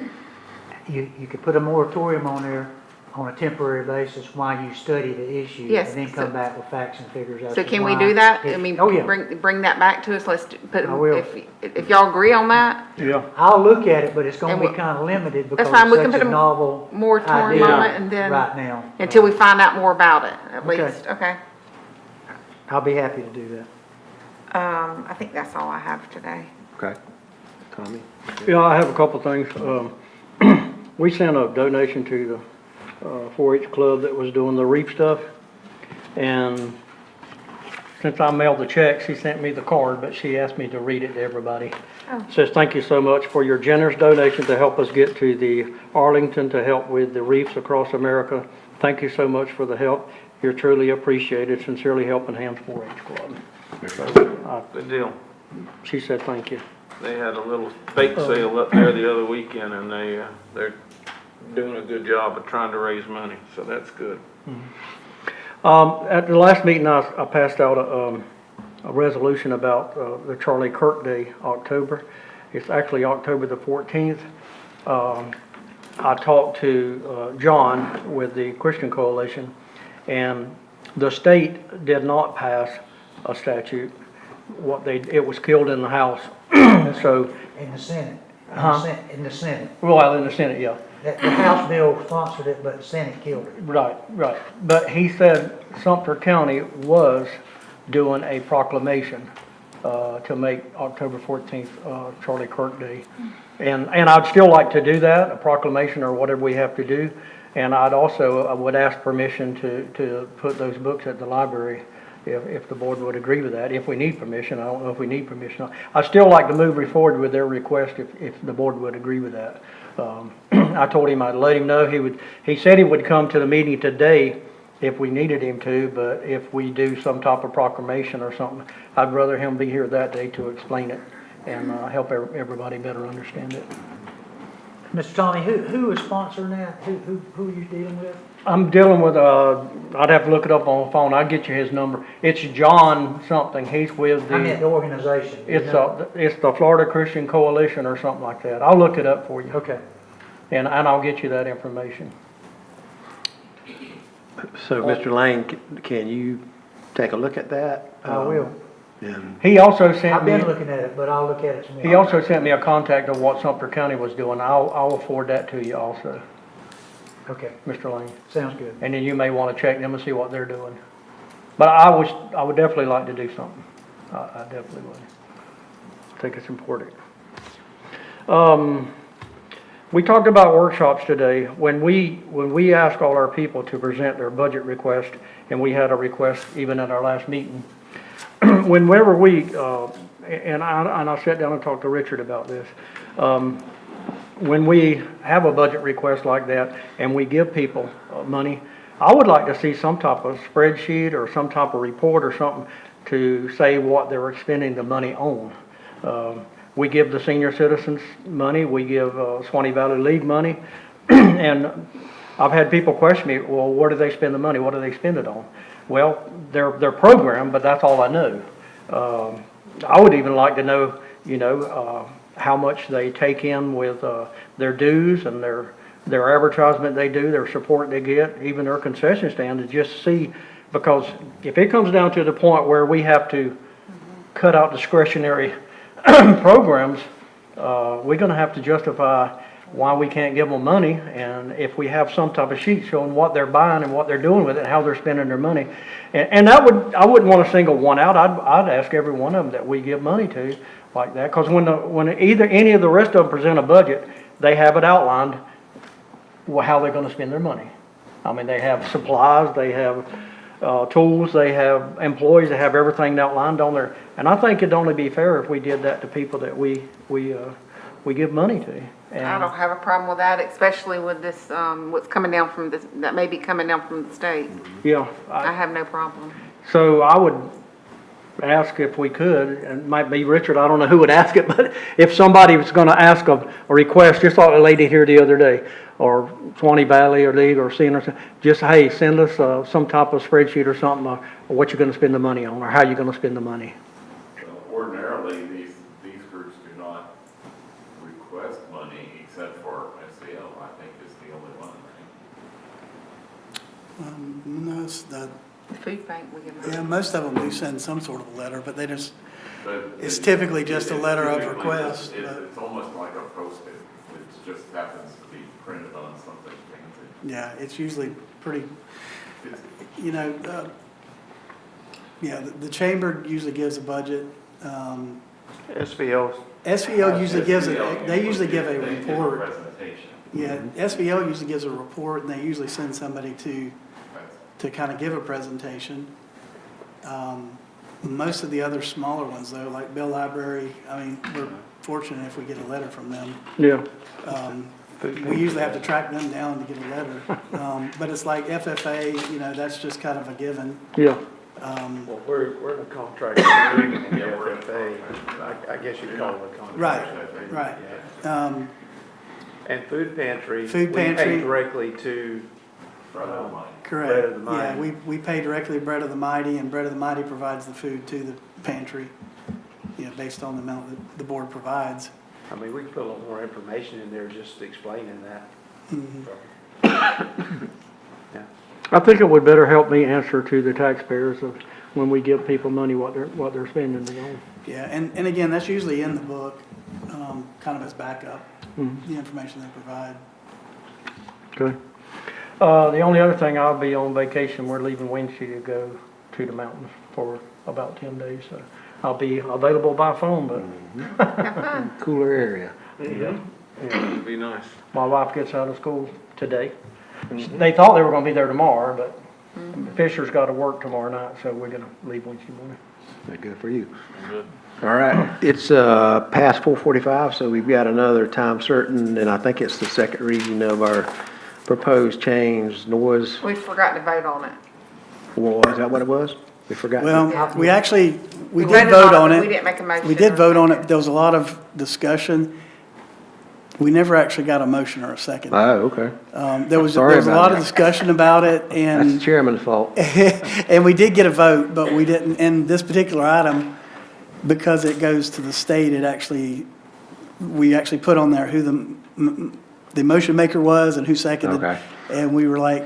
you could put a moratorium on there on a temporary basis while you study the issue. Yes, And then come back with facts and figures as to So why. can we do that? I it- mean, Oh, yeah. bring that back to us, let's put, I will. if y'all agree on that, Yeah. I'll look at it, but it's gonna And be we'll- kinda limited because fine, we it's can such put a a novel moratorium idea on it and then, right now. until we find out more about it, at Okay. least, okay? I'll be happy to do that. I think that's all I have today. Okay. Tommy? Yeah, I have a couple things. We sent a donation to the 4-H club that was doing the reef stuff. And since I mailed the check, she sent me the card, but she asked me to read it to everybody. Oh. It says, "Thank you so much for your generous donation to help us get to the Arlington to help with the reefs across America. Thank you so much for the help. You're truly appreciated. Sincerely, Helping Hands 4-H Club." good deal. She said, "Thank you." They had a little bake sale up there the other weekend and they're doing a good job of trying to raise money, so that's good. At the last meeting, I passed out a resolution about the Charlie Kirk Day, October. It's actually October the 14th. I talked to John with the Christian Coalition, and the state did not pass a statute. It was killed in the House, so, In the Senate. Huh? In the Senate. well, in the Senate, yeah. The House bill sponsored it, but the Senate killed it. Right. But he said Sumter County was doing a proclamation to make October 14th Charlie Kirk Day. And I'd still like to do that, a proclamation or whatever we have to do. And I would ask permission to put those books at the library if the board would agree with that, if we need permission. I don't know if we need permission. I'd still like to move forward with their request if the board would agree with that. I told him I'd let him know. He said he would come to the meeting today if we needed him to, but if we do some type of proclamation or something, I'd rather him be here that day to explain it and help everybody better understand it. Mr. Tommy, who is sponsoring that? Who are you dealing with? I'm dealing with, I'd have to look it up on the phone. I'll get you his number. It's John something. He's with I meant the the, organization. it's the Florida Christian Coalition or something like that. I'll look it up for you. Okay. And I'll get you that information. So, Mr. Lang, can you take a look at that? I will. And He also sent I've me, been looking at it, but I'll look at it some more. he also sent me a contact of what Sumter County was doing. I'll forward that to you also, Okay, Mr. Lang. sounds good. And then you may want to check them and see what they're doing. But I would definitely like to do something. I definitely would. I think it's important. We talked about workshops today. When we asked all our people to present their budget request, and we had a request even at our last meeting, whenever and I sat down and talked to Richard about this, when we have a budget request like that and we give people money, I would like to see some type of spreadsheet or some type of report or something to say what they're expending the money on. We give the senior citizens money, we give Swanee Valley League money, and I've had people question me, well, where do they spend the money? What do they spend it on? Well, their program, but that's all I know. I would even like to know, how much they take in with their dues and their advertisement they do, their support they get, even their concession stand, to just see, because if it comes down to the point where we have to cut out discretionary programs, we're gonna have to justify why we can't give them money, and if we have some type of sheet showing what they're buying and what they're doing with it, and how they're spending their money, and I wouldn't want to single one out. I'd ask every one of them that we give money to like that, because when either any of the rest of them present a budget, they have it outlined how they're going to spend their money. I mean, they have supplies, they have tools, they have employees, they have everything outlined on there, and I think it'd only be fair if we did that to people that we give money to. And I don't have a problem with that, especially with this, what's coming down from this, that may be coming down from the state. yeah, I have no problem. so I would ask if we could, and it might be Richard, I don't know who would ask it, but if somebody was gonna ask a request, just like the lady here the other day, or Swanee Valley or League or Senior, just, hey, send us some type of spreadsheet or something, or what you're gonna spend the money on, or how you're gonna spend the money. Well, ordinarily, these groups do not request money except for SEL, I think is the only one, right? No, it's the, The food bank, we give yeah, them. most of them do send some sort of a letter, but they just, But it's typically just a letter of typically request, just- but- It's almost like a post-it, it just happens to be printed on something fancy. yeah, it's usually pretty, It's- yeah, the chamber usually gives a budget. SVL, SVO usually gives SEL they usually give a they give report. presentation. Yeah, SVO usually gives a report, and they usually send somebody That's- to kind of give a presentation. Most of the other smaller ones, though, like Bell Library, I mean, we're fortunate if we get a letter from them. Yeah. We usually have to track them down to get a letter. But it's like FFA, that's just kind of a given. Yeah. well, we're in a contract agreement with the FFA. I guess you'd call it a contract. Right. And food pantry. Food We pay pantry. directly to, Bread of Life. Correct. Bread of the Yeah, Mighty. we pay directly to Bread of the Mighty, and Bread of the Mighty provides the food to the pantry, based on the amount that the board provides. I mean, we can put a little more information in there just explaining that. I think it would better help me answer to the taxpayers of when we give people money, what they're spending it on. Yeah, and again, that's usually in the book, kind of as backup, the information they provide. Okay. The only other thing, I'll be on vacation. We're leaving Wednesday to go to the mountains for about 10 days. So I'll be available by phone, but Cooler area. yeah. It'd be nice. My wife gets out of school today. They thought they were gonna be there tomorrow, but Fisher's got to work tomorrow night, so we're gonna leave Wednesday morning. Good for you. Good. All right, it's past 4:45, so we've got another time certain, and I think it's the second reading of our proposed change noise. We forgot to vote on it. Well, is that what it was? We forgot. Well, we actually, we did voted vote on but it. We didn't make a motion. We did or vote on second. it. There was a lot of discussion. We never actually got a motion or a second. Oh, okay. There was a Sorry lot about of that. discussion about it, That's the and, chairman's fault. and we did get a vote, but we didn't, and this particular item, because it goes to the state, we actually put on there who the motion maker was and who seconded. Okay. And we were like,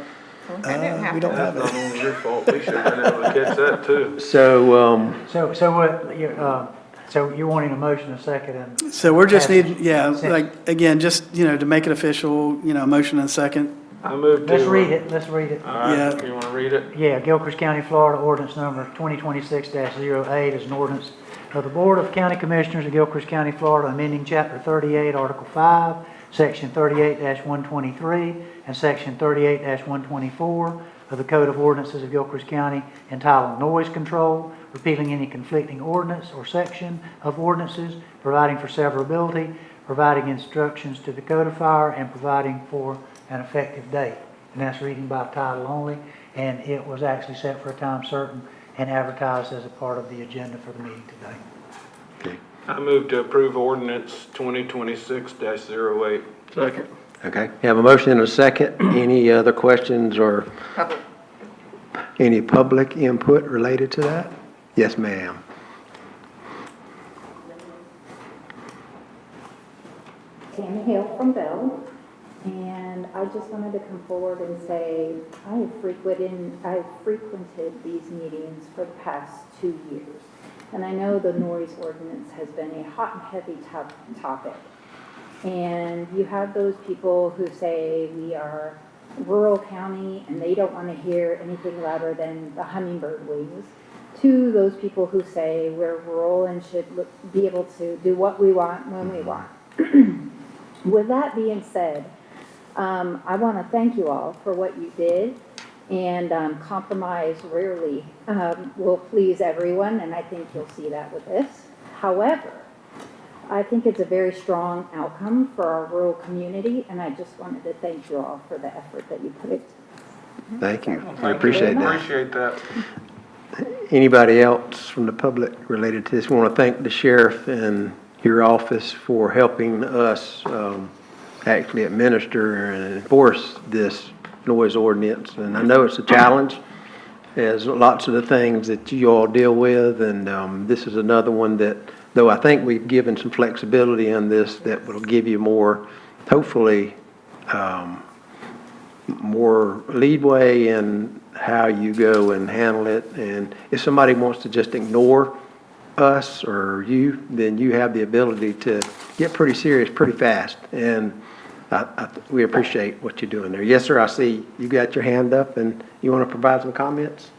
That didn't happen. we don't have That's not it. only your fault. We should have been able to catch that too. So, So what, so you're wanting a motion, a second, and So we're just Passage. needing, yeah, like, again, just, to make it official, a motion and a second. I moved to. let's read it, let's read it. All right, Yeah. you wanna read it? Yeah, Gilchrist County, Florida, ordinance number 2026-08 is an ordinance of the Board of County Commissioners of Gilchrist County, Florida, amending Chapter 38, Article 5, Section 38-123, and Section 38-124 of the Code of Ordinances of Gilchrist County entitled Noise Control, repealing any conflicting ordinance or section of ordinances, providing for severability, providing instructions to the codifier, and providing for an effective date. And that's reading by title only, and it was actually set for a time certain and advertised as a part of the agenda for the meeting today. I moved to approve ordinance 2026-08. Second. okay, have a motion and a second. Any other questions or Public. any public input related to that? Yes, ma'am. Tammy Hale from Bell, and I just wanted to come forward and say I've frequented these meetings for the past 2 years, and I know the noise ordinance has been a hot and heavy topic. And you have those people who say we are rural county and they don't want to hear anything louder than the hummingbird wings, to those people who say we're rural and should be able to do what we want when we want. With that being said, I want to thank you all for what you did, and compromise rarely will please everyone, and I think you'll see that with this. However, I think it's a very strong outcome for our rural community, and I just wanted to thank you all for the effort that you put into it. Thank you. Thank We you. appreciate that. Appreciate that. Anybody else from the public related to this? We want to thank the sheriff and your office for helping us actually administer and enforce this noise ordinance. And I know it's a challenge, as lots of the things that you all deal with, and this is another one that, though I think we've given some flexibility in this, that will give you more, hopefully, more leadway in how you go and handle it. And if somebody wants to just ignore us or you, then you have the ability to get pretty serious pretty fast. And we appreciate what you're doing there. Yes, sir, I see you got your hand up and you want to provide some comments?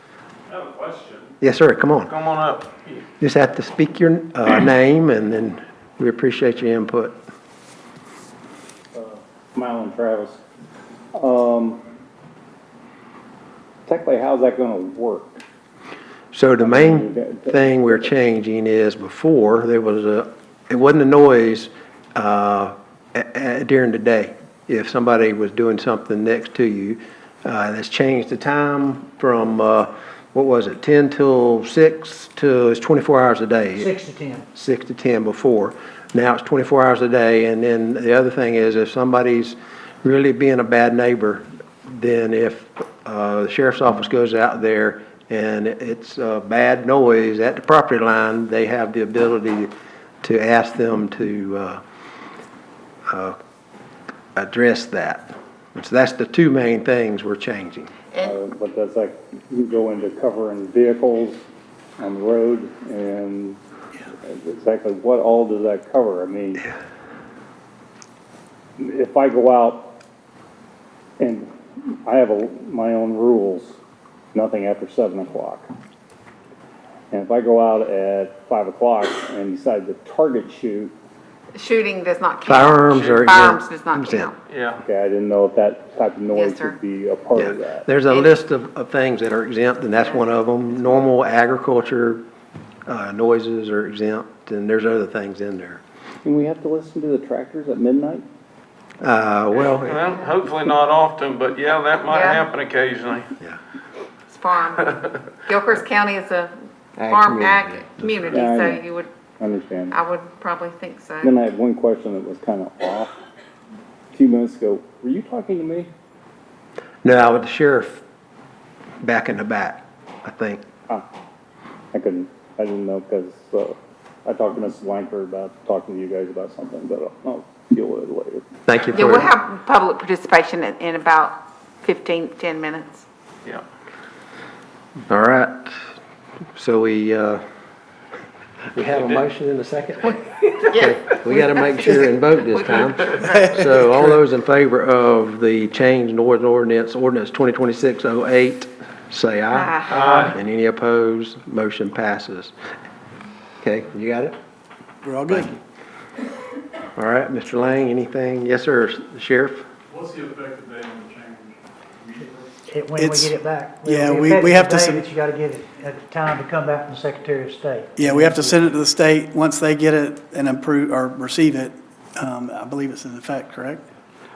I have a question. Yes, sir, come on. Come on up. Just have to speak your name, and then we appreciate your input. Mylan Travis. Technically, how's that gonna work? So the main thing we're changing is before, there was it wasn't a noise during the day. If somebody was doing something next to you, that's changed the time from, what was it, 10 till 6 to, it's 24 hours a day. 6 to 10. 6 to 10 before. Now it's 24 hours a day. And then the other thing is, if somebody's really being a bad neighbor, then if the sheriff's office goes out there and it's bad noise at the property line, they have the ability to ask them to address that. So that's the two main things we're changing. But does that go into covering vehicles on the road, and exactly what all does that cover? I mean, if I go out and I have my own rules, nothing after 7 o'clock. And if I go out at 5 o'clock and decide to target shoot, Shooting does not count. Firearms are Firearms exempt. does not count. Yeah. okay, I didn't know if that type of noise sir. would be a part Yeah. of that. There's a list of things that are exempt, and that's one of them. Normal agriculture noises are exempt, and there's other things in there. And we have to listen to the tractors at midnight? Well, Well, hopefully not often, but yeah, that might Yeah. happen occasionally. yeah. It's farm. Gilchrist County is a Ag farm community. ag community, Yeah, I so know. you would, Understand. I would probably think so. Then I had one question that was kind of off. A few minutes ago, were you talking to me? No, with the sheriff back in the back, I think. I didn't know, because I talked to Mrs. Lanker about talking to you guys about something, but I'll deal with it later. Thank you Yeah, we'll for, have public participation in about 10 minutes. Yeah. all right. So we have a motion in a second? Yes. We got to make sure and vote this time. So all those in favor of the changed noise ordinance 2026-08, say aye. Aye. And any opposed, motion passes. Okay, you got it? We're all good. All right, Mr. Lang, anything? Yes, sir, Sheriff? What's the effective date on the change? When we It's- get it back. yeah, It'll be we effective have to the day sub- that you gotta give it at the time to come back from the Secretary of State. Yeah, we have to send it to the state. Once they get it and approve, or receive it, I believe it's in effect, correct?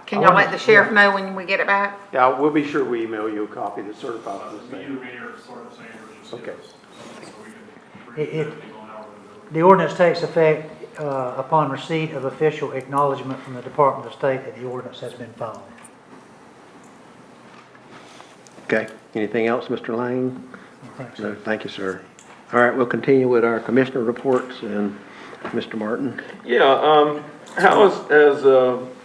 Can y'all let the sheriff know when we get it back? Yeah, we'll be sure we email you a copy that's certified on this Me thing. or me or sort of saying, or just Okay. give us something so we can. It- The ordinance takes effect upon receipt of official acknowledgement from the Department of State that the ordinance has been filed. Okay, anything else, Mr. Lang? Thanks. No, thank you, sir. All right, we'll continue with our commissioner reports, and Mr. Martin. Yeah, how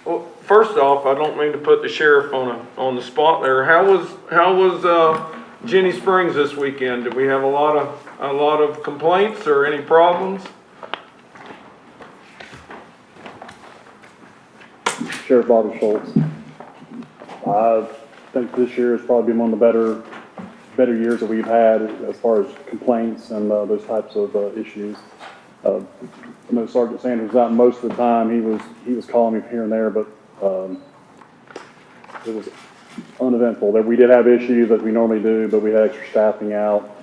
well, first off, I don't mean to put the sheriff on the spot there. How was Jenny Springs this weekend? Did we have a lot of complaints or any problems? Sheriff Bobby Schultz. I think this year has probably been one of the better years that we've had as far as complaints and those types of issues. I know Sergeant Sanders was out most of the time. He was calling me here and there, but it was uneventful. That we did have issues that we normally do, but we had extra staffing out.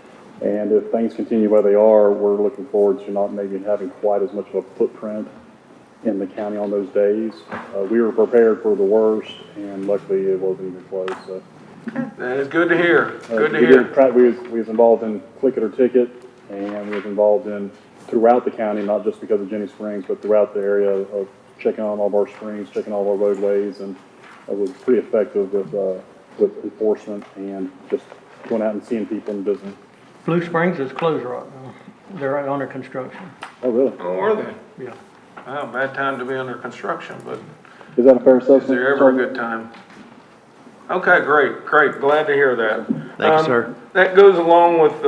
And if things continue where they are, we're looking forward to not maybe having quite as much of a footprint in the county on those days. We were prepared for the worst, and luckily it wasn't even close. So, That is good to hear. Good to we hear. we was involved in Click It or Ticket, and we was involved in throughout the county, not just because of Jenny Springs, but throughout the area of checking on all of our springs, checking all of our roadways, and it was pretty effective with enforcement and just going out and seeing people in business. Blue Springs is closed right now. They're under construction. Oh, really? Oh, are they? Yeah. Well, bad time to be under construction, but Is that a fair assessment? is there ever a good time? Okay, great, glad to hear that. Thank you, sir. That goes along with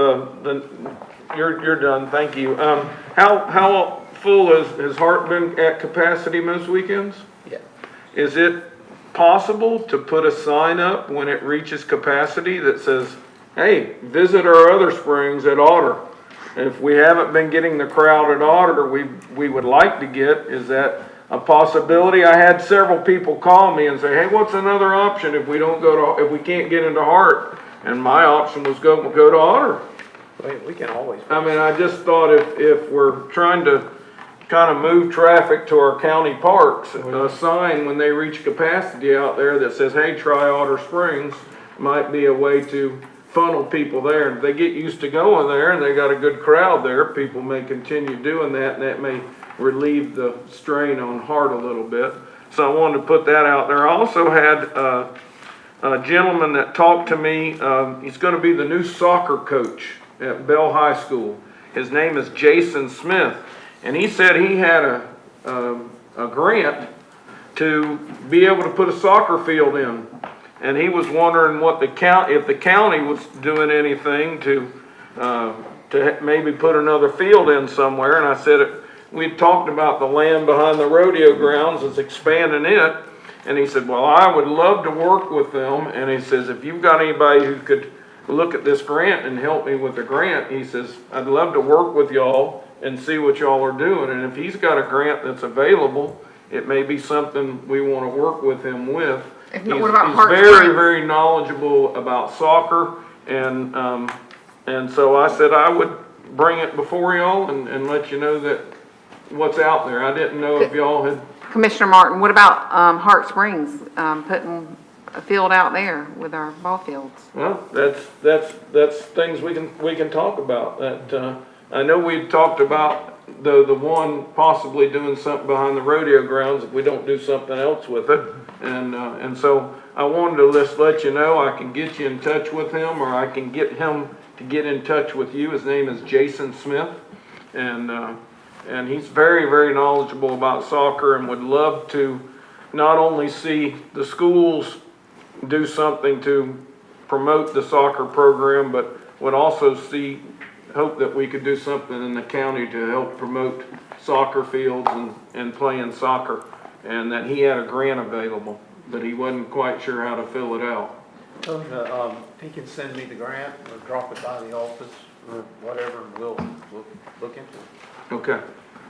you're done, thank you. How full has Hart been at capacity most weekends? Yeah. Is it possible to put a sign up when it reaches capacity that says, hey, visit our other springs at Otter? If we haven't been getting the crowd at Otter we would like to get, is that a possibility? I had several people call me and say, hey, what's another option if we can't get into Hart? And my option was go to Otter. We can always. I mean, I just thought if we're trying to kind of move traffic to our county parks, a sign when they reach capacity out there that says, hey, try Otter Springs, might be a way to funnel people there. And if they get used to going there and they got a good crowd there, people may continue doing that, and that may relieve the strain on Hart a little bit. So I wanted to put that out there. I also had a gentleman that talked to me. He's going to be the new soccer coach at Bell High School. His name is Jason Smith, and he said he had a grant to be able to put a soccer field in And he was wondering what if the county was doing anything to maybe put another field in somewhere. And I said, we'd talked about the land behind the rodeo grounds as expanding it. And he said, well, I would love to work with them. And he says, if you've got anybody who could look at this grant and help me with the grant, he says, I'd love to work with y'all and see what y'all are doing. And if he's got a grant that's available, it may be something we want to work with him with. If not, what about He's Heart very, Springs? very knowledgeable about soccer. And so I said I would bring it before y'all and let you know that what's out there. I didn't know if y'all had. Commissioner Martin, what about Heart Springs, putting a field out there with our ball fields? Well, that's things we can talk about. That I know we talked about the one possibly doing something behind the rodeo grounds if we don't do something else with it. And so I wanted to just let you know I can get you in touch with him, or I can get him to get in touch with you. His name is Jason Smith, and he's very, very knowledgeable about soccer and would love to not only see the schools do something to promote the soccer program, but would also hope that we could do something in the county to help promote soccer fields and playing soccer, and that he had a grant available, but he wasn't quite sure how to fill it out. If he can send me the grant or drop it by the office or whatever, we'll look into it.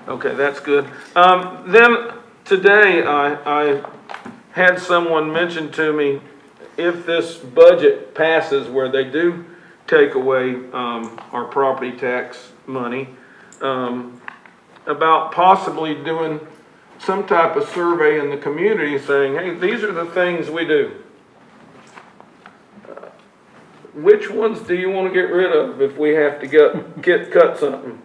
Okay, that's good. Then today I had someone mention to me, if this budget passes where they do take away our property tax money, about possibly doing some type of survey in the community saying, hey, these are the things we do. Which ones do you want to get rid of if we have to cut something?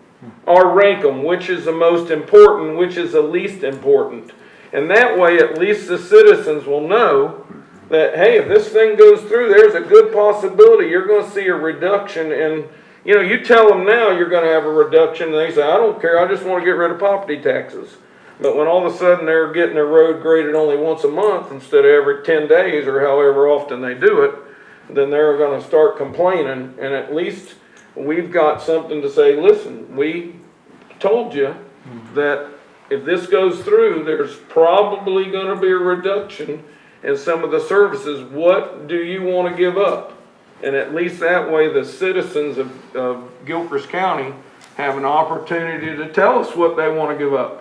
Or rank them, which is the most important, which is the least important. And that way, at least the citizens will know that, hey, if this thing goes through, there's a good possibility you're going to see a reduction in, you tell them now you're going to have a reduction, and they say, I don't care, I just want to get rid of property taxes. But when all of a sudden they're getting their road graded only once a month instead of every 10 days or however often they do it, then they're going to start complaining. And at least we've got something to say, listen, we told you that if this goes through, there's probably going to be a reduction in some of the services. What do you want to give up? And at least that way the citizens of Gilchrist County have an opportunity to tell us what they want to give up.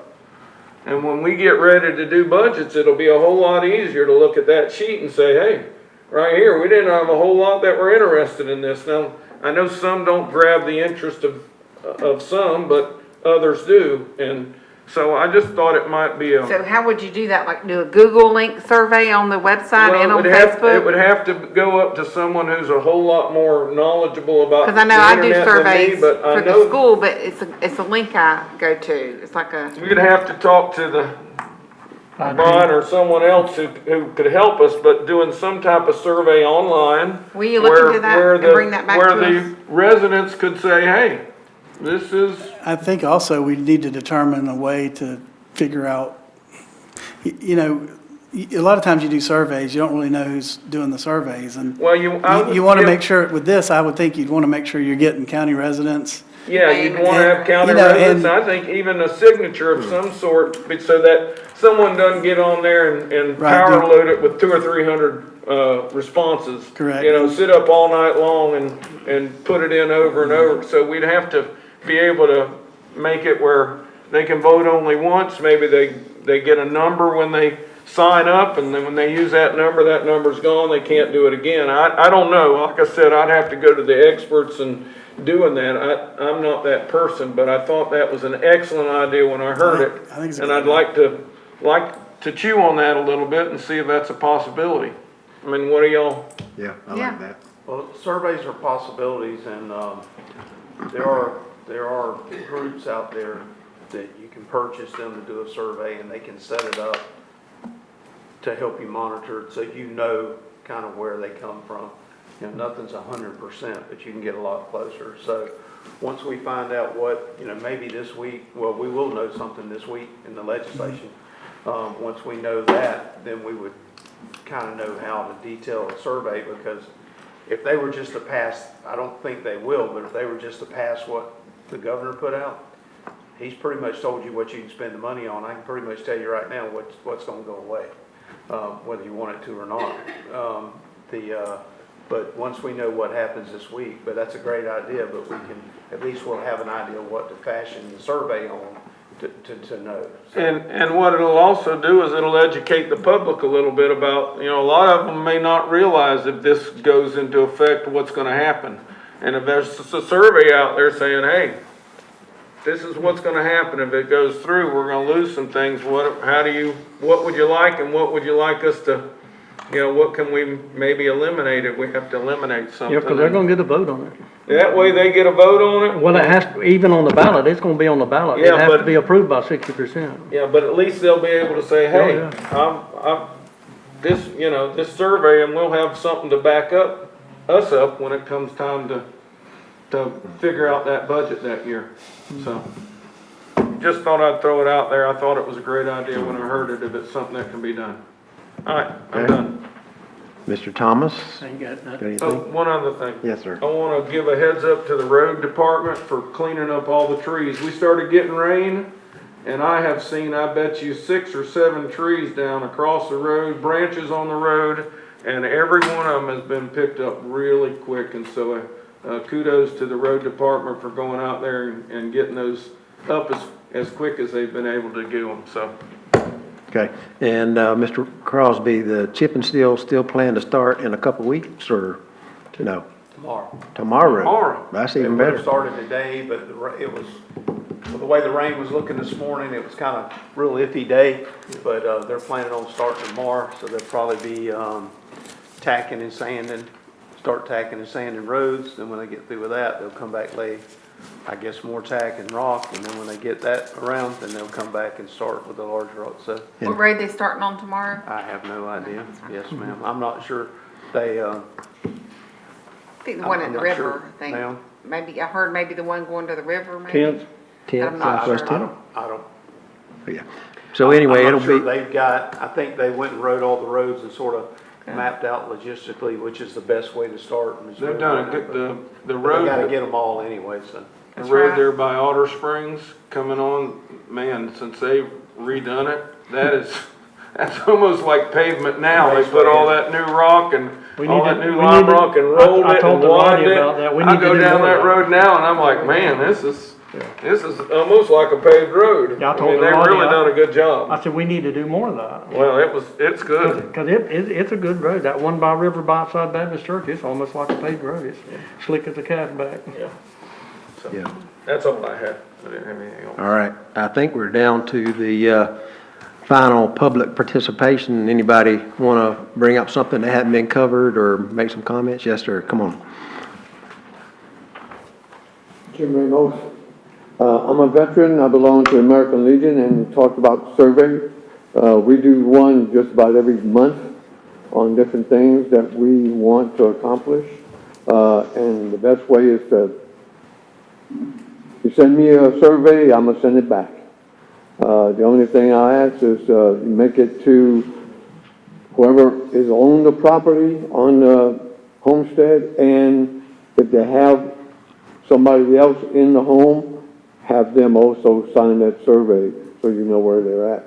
And when we get ready to do budgets, it'll be a whole lot easier to look at that sheet and say, hey, right here, we didn't have a whole lot that were interested in this. Now, I know some don't grab the interest of some, but others do. And so I just thought it might be So how would you do that? Like do a Google link survey on the website and on Facebook? It would have to go up to someone who's a whole lot more knowledble about the Because I know I do internet than me, surveys but I for the know school, but it's a link I go to. It's like a, we'd have to talk to the Brian or someone else who could help us, but doing some type of survey online. will you look into that and bring that back to us? Where the residents could say, hey, this is. I think also we need to determine a way to figure out, a lot of times you do surveys, you don't really know who's doing the surveys. And Well, you want to make sure, with this, I would think you'd want to make sure you're getting county residents. Yeah, you'd want to have county residents. I think even a signature of some sort, so that someone doesn't get on there and Right, power load it with 200 or 300 responses. Correct. Sit up all night long and put it in over and over. So we'd have to be able to make it where they can vote only once. Maybe they get a number when they sign up, and then when they use that number's gone. They can't do it again. I don't know. Like I said, I'd have to go to the experts and doing that. I'm not that person, but I thought that was an excellent idea when I heard it. I think it's a And good I'd like to chew on that a little bit and see if that's a possibility. I mean, what do y'all? Yeah, I Yeah. like that. Well, surveys are possibilities, and there are groups out there that you can purchase them to do a survey, and they can set it up to help you monitor it, so you know kind of where they come from. Nothing's 100%, but you can get a lot closer. So once we find out what, maybe this week, well, we will know something this week in the legislation. Once we know that, then we would kind of know how to detail a survey, because if they were just to pass, I don't think they will, but if they were just to pass what the governor put out, he's pretty much told you what you can spend the money on. I can pretty much tell you right now what's gonna go away, whether you want it to or not. But once we know what happens this week, but that's a great idea, but we can, at least we'll have an idea of what to fashion the survey on to know. So, And what it'll also do is it'll educate the public a little bit about, a lot of them may not realize if this goes into effect, what's gonna happen. And if there's a survey out there saying, hey, this is what's gonna happen if it goes through, we're gonna lose some things, what would you like, and what would you like us to, what can we maybe eliminate if we have to eliminate something? Yeah, because they're gonna get a vote on it. That way they get a vote on it? Well, it has, even on the ballot, it's gonna be on the ballot. It Yeah, has but- to be approved by 60%. Yeah, but at least they'll be able to say, hey, this survey, and we'll have something to back us up when it comes time to figure out that budget that year. So, just thought I'd throw it out there. I thought it was a great idea when I heard it, if it's something that can be done. All right, I'm Okay. done. Mr. Thomas? I ain't got Got nothing. Oh, anything? one other thing. Yes, sir. I want to give a heads up to the road department for cleaning up all the trees. We started getting rain, and I have seen, I bet you, 6 or 7 trees down across the road, branches on the road, and every one of them has been picked up really quick. And so kudos to the road department for going out there and getting those up as quick as they've been able to do them. So, Okay, and Mr. Crosby, the chip and seal still plan to start in a couple weeks, or no? tomorrow. Tomorrow? That's even It would have better. started today, but it was, well, the way the rain was looking this morning, it was kind of real iffy day, but they're planning on starting tomorrow, so they'll probably be tacking and sanding, start tacking and sanding roads. Then when they get through with that, they'll come back, lay, I guess, more tack and rock, and then when they get that around, then they'll come back and start with the large rock. So What road they starting on tomorrow? I have no idea. Yes, ma'am. I'm not sure. They, I think the one I'm at the not river, sure. I think. Ma'am? Maybe, I heard maybe the one going to the river, maybe. 10th? I'm not Southwest sure. 10th? I don't. Yeah. So anyway, I'm it'll not sure be, they've got, I think they went and rode all the roads and sort of mapped out logistically, which is the best way to start. they've done a good, the But they gotta road, get them all anyway, so. the That's road right. there by Otter Springs coming on, man, since they've redone it, that's almost like pavement now. They put all that new rock and We all need that to- new we lime need to- rock and I rolled it told and the Rodney widened about that. We it. need I to go do down more that of road now and I'm like, man, this is almost like a paved road. Yeah, I I told mean, the they've Rodney, really done a good job. I said, we need to do more of that. Well, it's good. Because it's a good road. That one by River by outside Baptist Church, it's almost like a paved road. It's slick as a cat's back. So, yeah. that's all I had. I didn't have anything else. All right. I think we're down to the final public participation. Anybody want to bring up something that hadn't been covered or make some comments? Yes, sir. Come on. Jim Ramos. I'm a veteran. I belong to American Legion and talked about survey. We do one just about every month on different things that we want to accomplish. And the best way is to, you send me a survey, I'm gonna send it back. The only thing I ask is make it to whoever is on the property, on the homestead, and if they have somebody else in the home, have them also sign that survey so you know where they're at.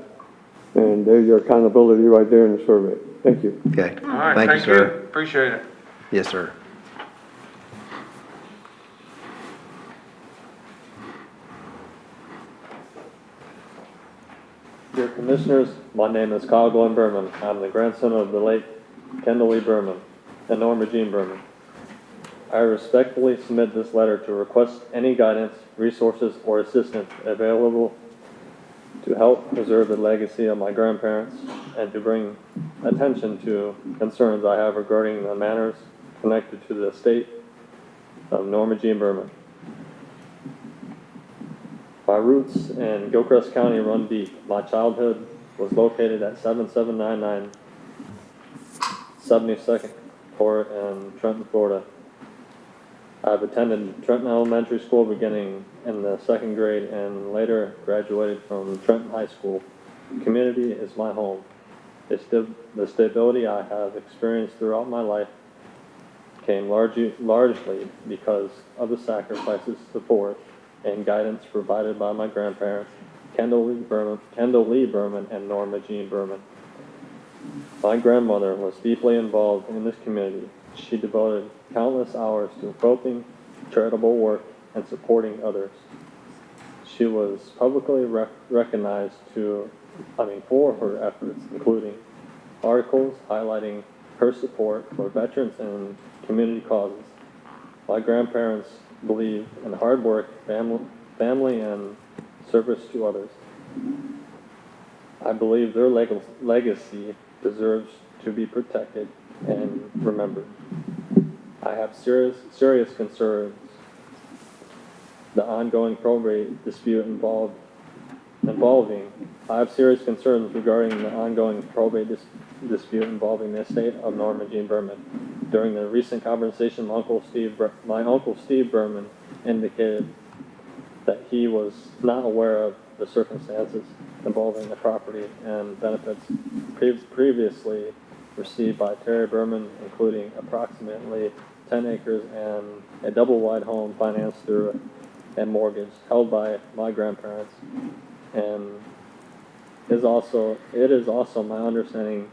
And there's your accountability right there in the survey. Thank you. Okay. All right, Thank you, thank you. sir. Appreciate it. Yes, sir. Dear Commissioners, my name is Kyle Glenn Berman. I'm the grandson of the late Kendall E. Berman and Norma Jean Berman. I respectfully submit this letter to request any guidance, resources, or assistance available to help preserve the legacy of my grandparents and to bring attention to concerns I have regarding the matters connected to the estate of Norma Jean Berman. My roots in Gilchrist County run deep. My childhood was located at 7799 72nd Court in Trenton, Florida. I've attended Trenton Elementary School beginning in the 2nd grade and later graduated from Trenton High School. Community is my home. The stability I have experienced throughout my life came largely because of the sacrifices, support, and guidance provided by my grandparents, Kendall Lee Berman, and Norma Jean Berman. My grandmother was deeply involved in this community. She devoted countless hours to helping charitable work and supporting others. She was publicly recognized for her efforts, including articles highlighting her support for veterans and community causes. My grandparents believed in hard work, family, and service to others. I believe their legacy deserves to be protected and remembered. I have serious concerns. The ongoing probate dispute I have serious concerns regarding the ongoing probate dispute involving the estate of Norma Jean Berman. During the recent conversation, my Uncle Steve Berman indicated that he was not aware of the circumstances involving the property and benefits previously received by Terry Berman, including approximately 10 acres and a double-wide home financed through a mortgage held by my grandparents. And it is also my understanding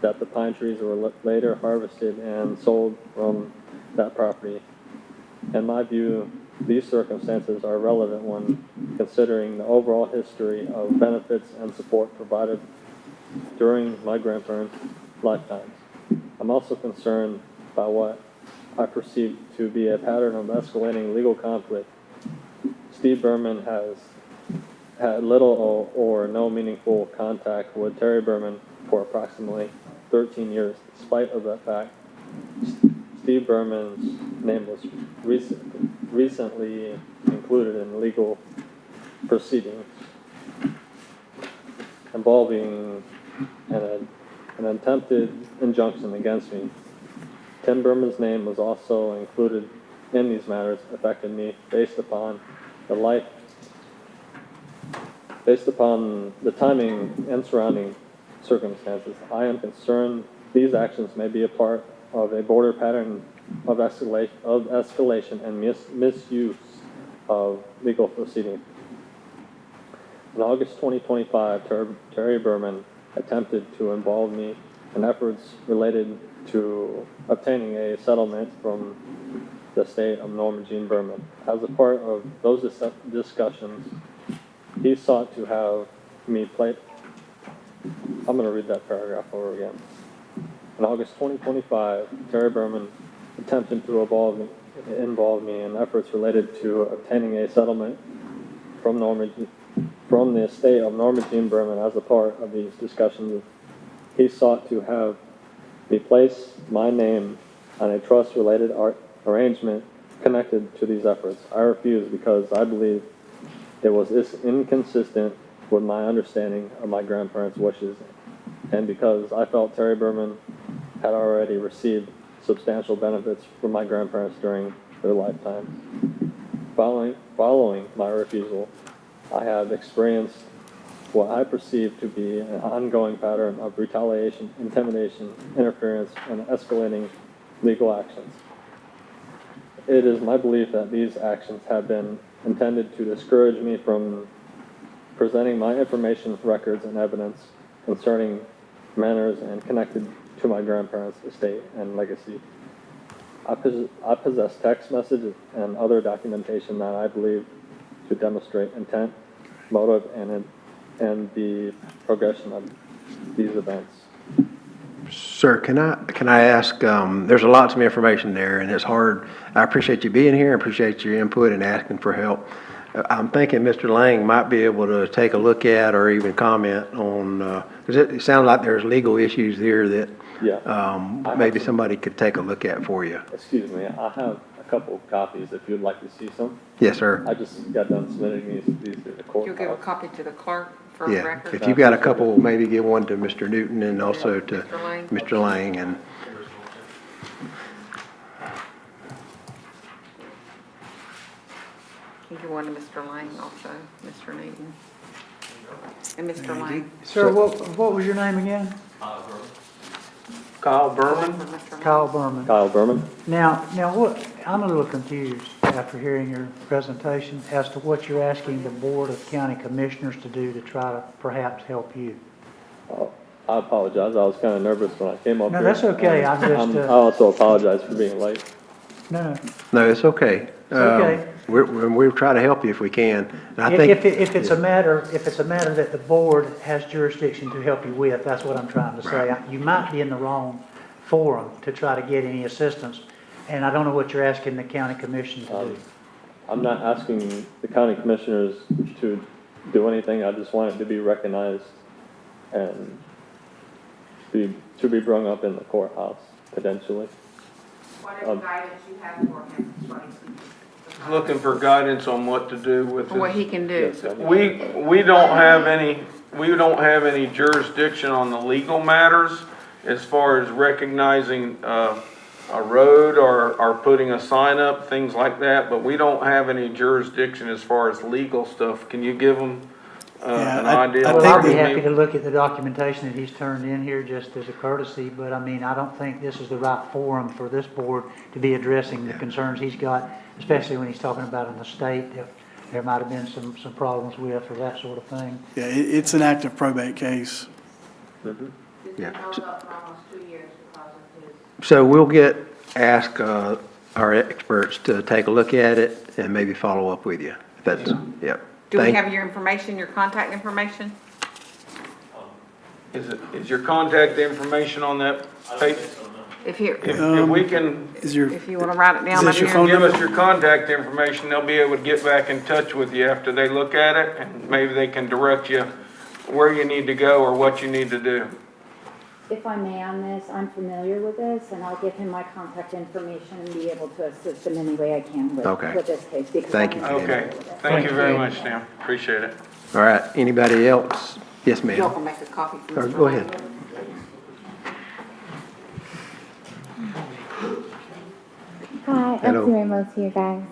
that the pine trees were later harvested and sold from that property. In my view, these circumstances are relevant when considering the overall history of benefits and support provided during my grandparents' lifetimes. I'm also concerned by what I perceive to be a pattern of escalating legal conflict. Steve Berman has had little or no meaningful contact with Terry Berman for approximately 13 years. Despite of that fact, Steve Berman's name was recently included in legal proceedings involving an attempted injunction against me. Tim Berman's name was also included in these matters affecting me based upon the timing and surrounding circumstances. I am concerned these actions may be a part of a broader pattern of escalation and misuse of legal proceedings. In August 2025, Terry Berman attempted to involve me in efforts related to obtaining a settlement from the estate of Norma Jean Berman. As a part of those discussions, he sought to have me play. I'm going to read that paragraph over again. In August 2025, Terry Berman attempted to involve me in efforts related to obtaining a settlement from the estate of Norma Jean Berman. As a part of these discussions, he sought to have me place my name on a trust-related arrangement connected to these efforts. I refused because I believe it was inconsistent with my understanding of my grandparents' wishes, and because I felt Terry Berman had already received substantial benefits from my grandparents during their lifetimes. Following my refusal, I have experienced what I perceive to be an ongoing pattern of retaliation, intimidation, interference, and escalating legal actions. It is my belief that these actions have been intended to discourage me from presenting my information, records, and evidence concerning matters and connected to my grandparents' estate and legacy. I possess text messages and other documentation that I believe to demonstrate intent, motive, and the progression of these events. Sir, can I ask, there's lots of information there, and it's hard. I appreciate you being here, I appreciate your input and asking for help. I'm thinking Mr. Lang might be able to take a look at or even comment on, because it sounds like there's legal issues here that maybe somebody could take a look at for you. Excuse me, I have a couple of copies if you'd like to see some. Yes, sir. I just got done submitting these to the court. You'll give a copy to the clerk for Yeah, record? if you've got a couple, maybe give one to Mr. Newton and also to Mr. Lang. Mr. Lang. And Can you give one to Mr. Lang also, Mr. Newton? And Mr. Lang. Sir, what was your name again? Kyle Berman? Kyle Berman. Kyle Berman. Now what, I'm a little confused after hearing your presentation as to what you're asking the Board of County Commissioners to do to try to perhaps help you. I apologize. I was kind of nervous when I came up No, here. that's okay. I'm just, I also apologize for being late. No, No, it's okay. It's okay. We'll try to help you if we can. And I think. if it's a matter that the board has jurisdiction to help you with, that's what I'm trying to say. You might be in the wrong forum to try to get any assistance, and I don't know what you're asking the county commission to do. I'm not asking the county commissioners to do anything. I just want it to be recognized and to be brung up in the courthouse, potentially. Whatever guidance you have for him, is what he's Looking for guidance on what to do with for what this. he can do. Yes, We don't have any jurisdiction on the legal matters as far as recognizing, a road or putting a sign up, things like that, but we don't have any jurisdiction as far as legal stuff. Can you give them, an idea? I Well, think I'll be that- happy to look at the documentation that he's turned in here just as a courtesy, but I mean, I don't think this is the right forum for this board to be addressing the concerns he's got, especially when he's talking about an estate that there might have been some problems with or that sort of thing. Yeah, it's an active probate case. Yeah. held up for almost 2 years because of his. So we'll ask our experts to take a look at it and maybe follow up with you. If that's, yep. Do we Thank- have your information, your contact information? Is your contact information on that page? If you, If we can Is your, if you want to write it down. Is this right your here. phone give number? us your contact information, they'll be able to get back in touch with you after they look at it, and maybe they can direct you where you need to go or what you need to do. If I may on this, I'm familiar with this, and I'll give him my contact information and be able to assist him any way I can Okay. with this case. Because Thank I'm you. familiar Okay, with it. thank you very much, Sam, appreciate it. All right, anybody else? Yes, Joe ma'am. can make a copy for Or Mr. go Lang. ahead. Hi, Hello. Elsie Ramos here, guys.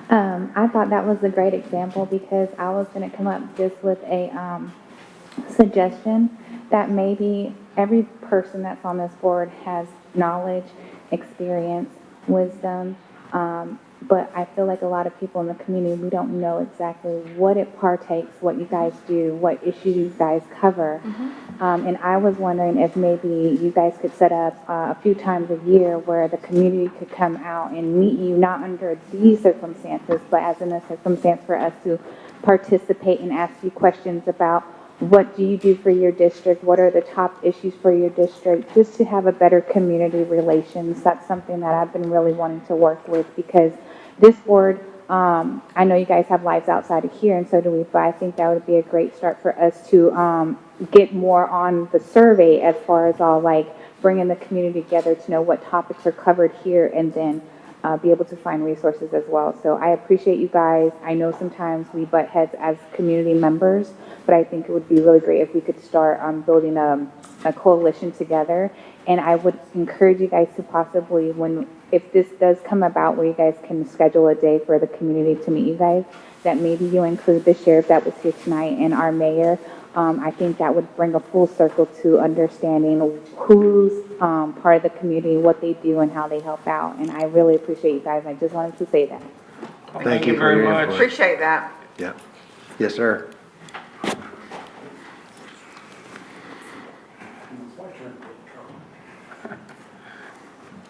I thought that was a great example because I was going to come up just with a suggestion that maybe every person that's on this board has knowledge, experience, wisdom, but I feel like a lot of people in the community, we don't know exactly what it partakes, what you guys do, what issues you guys cover. And I was wondering if maybe you guys could set up a few times a year where the community could come out and meet you, not under these circumstances, but as in a circumstance for us to participate and ask you questions about what do you do for your district, what are the top issues for your district, just to have a better community relations. That's something that I've been really wanting to work with because this board, I know you guys have lives outside of here and so do we, but I think that would be a great start for us to get more on the survey as far as all like bringing the community together to know what topics are covered here and then be able to find resources as well. So I appreciate you guys. I know sometimes we butt heads as community members, but I think it would be really great if we could start building a coalition together. And I would encourage you guys to possibly, if this does come about where you guys can schedule a day for the community to meet you guys, that maybe you include the sheriff that was here tonight and our mayor. I think that would bring a full circle to understanding who's part of the community, what they do, and how they help out. And I really appreciate you guys. I just wanted to say that. Thank you for very your much. input. Appreciate that. Yep. Yes, sir.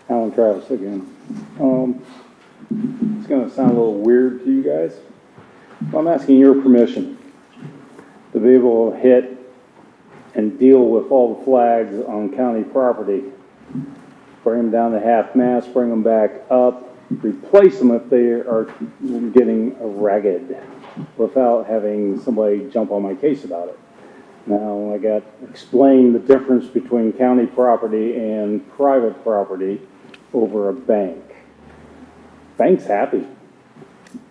Alan Travis again. It's gonna sound a little weird to you guys. I'm asking your permission to be able to hit and deal with all the flags on county property. Bring them down to half-mast, bring them back up, replace them if they are getting ragged without having somebody jump on my case about it. Now, I got explained the difference between county property and private property over a bank. Bank's happy.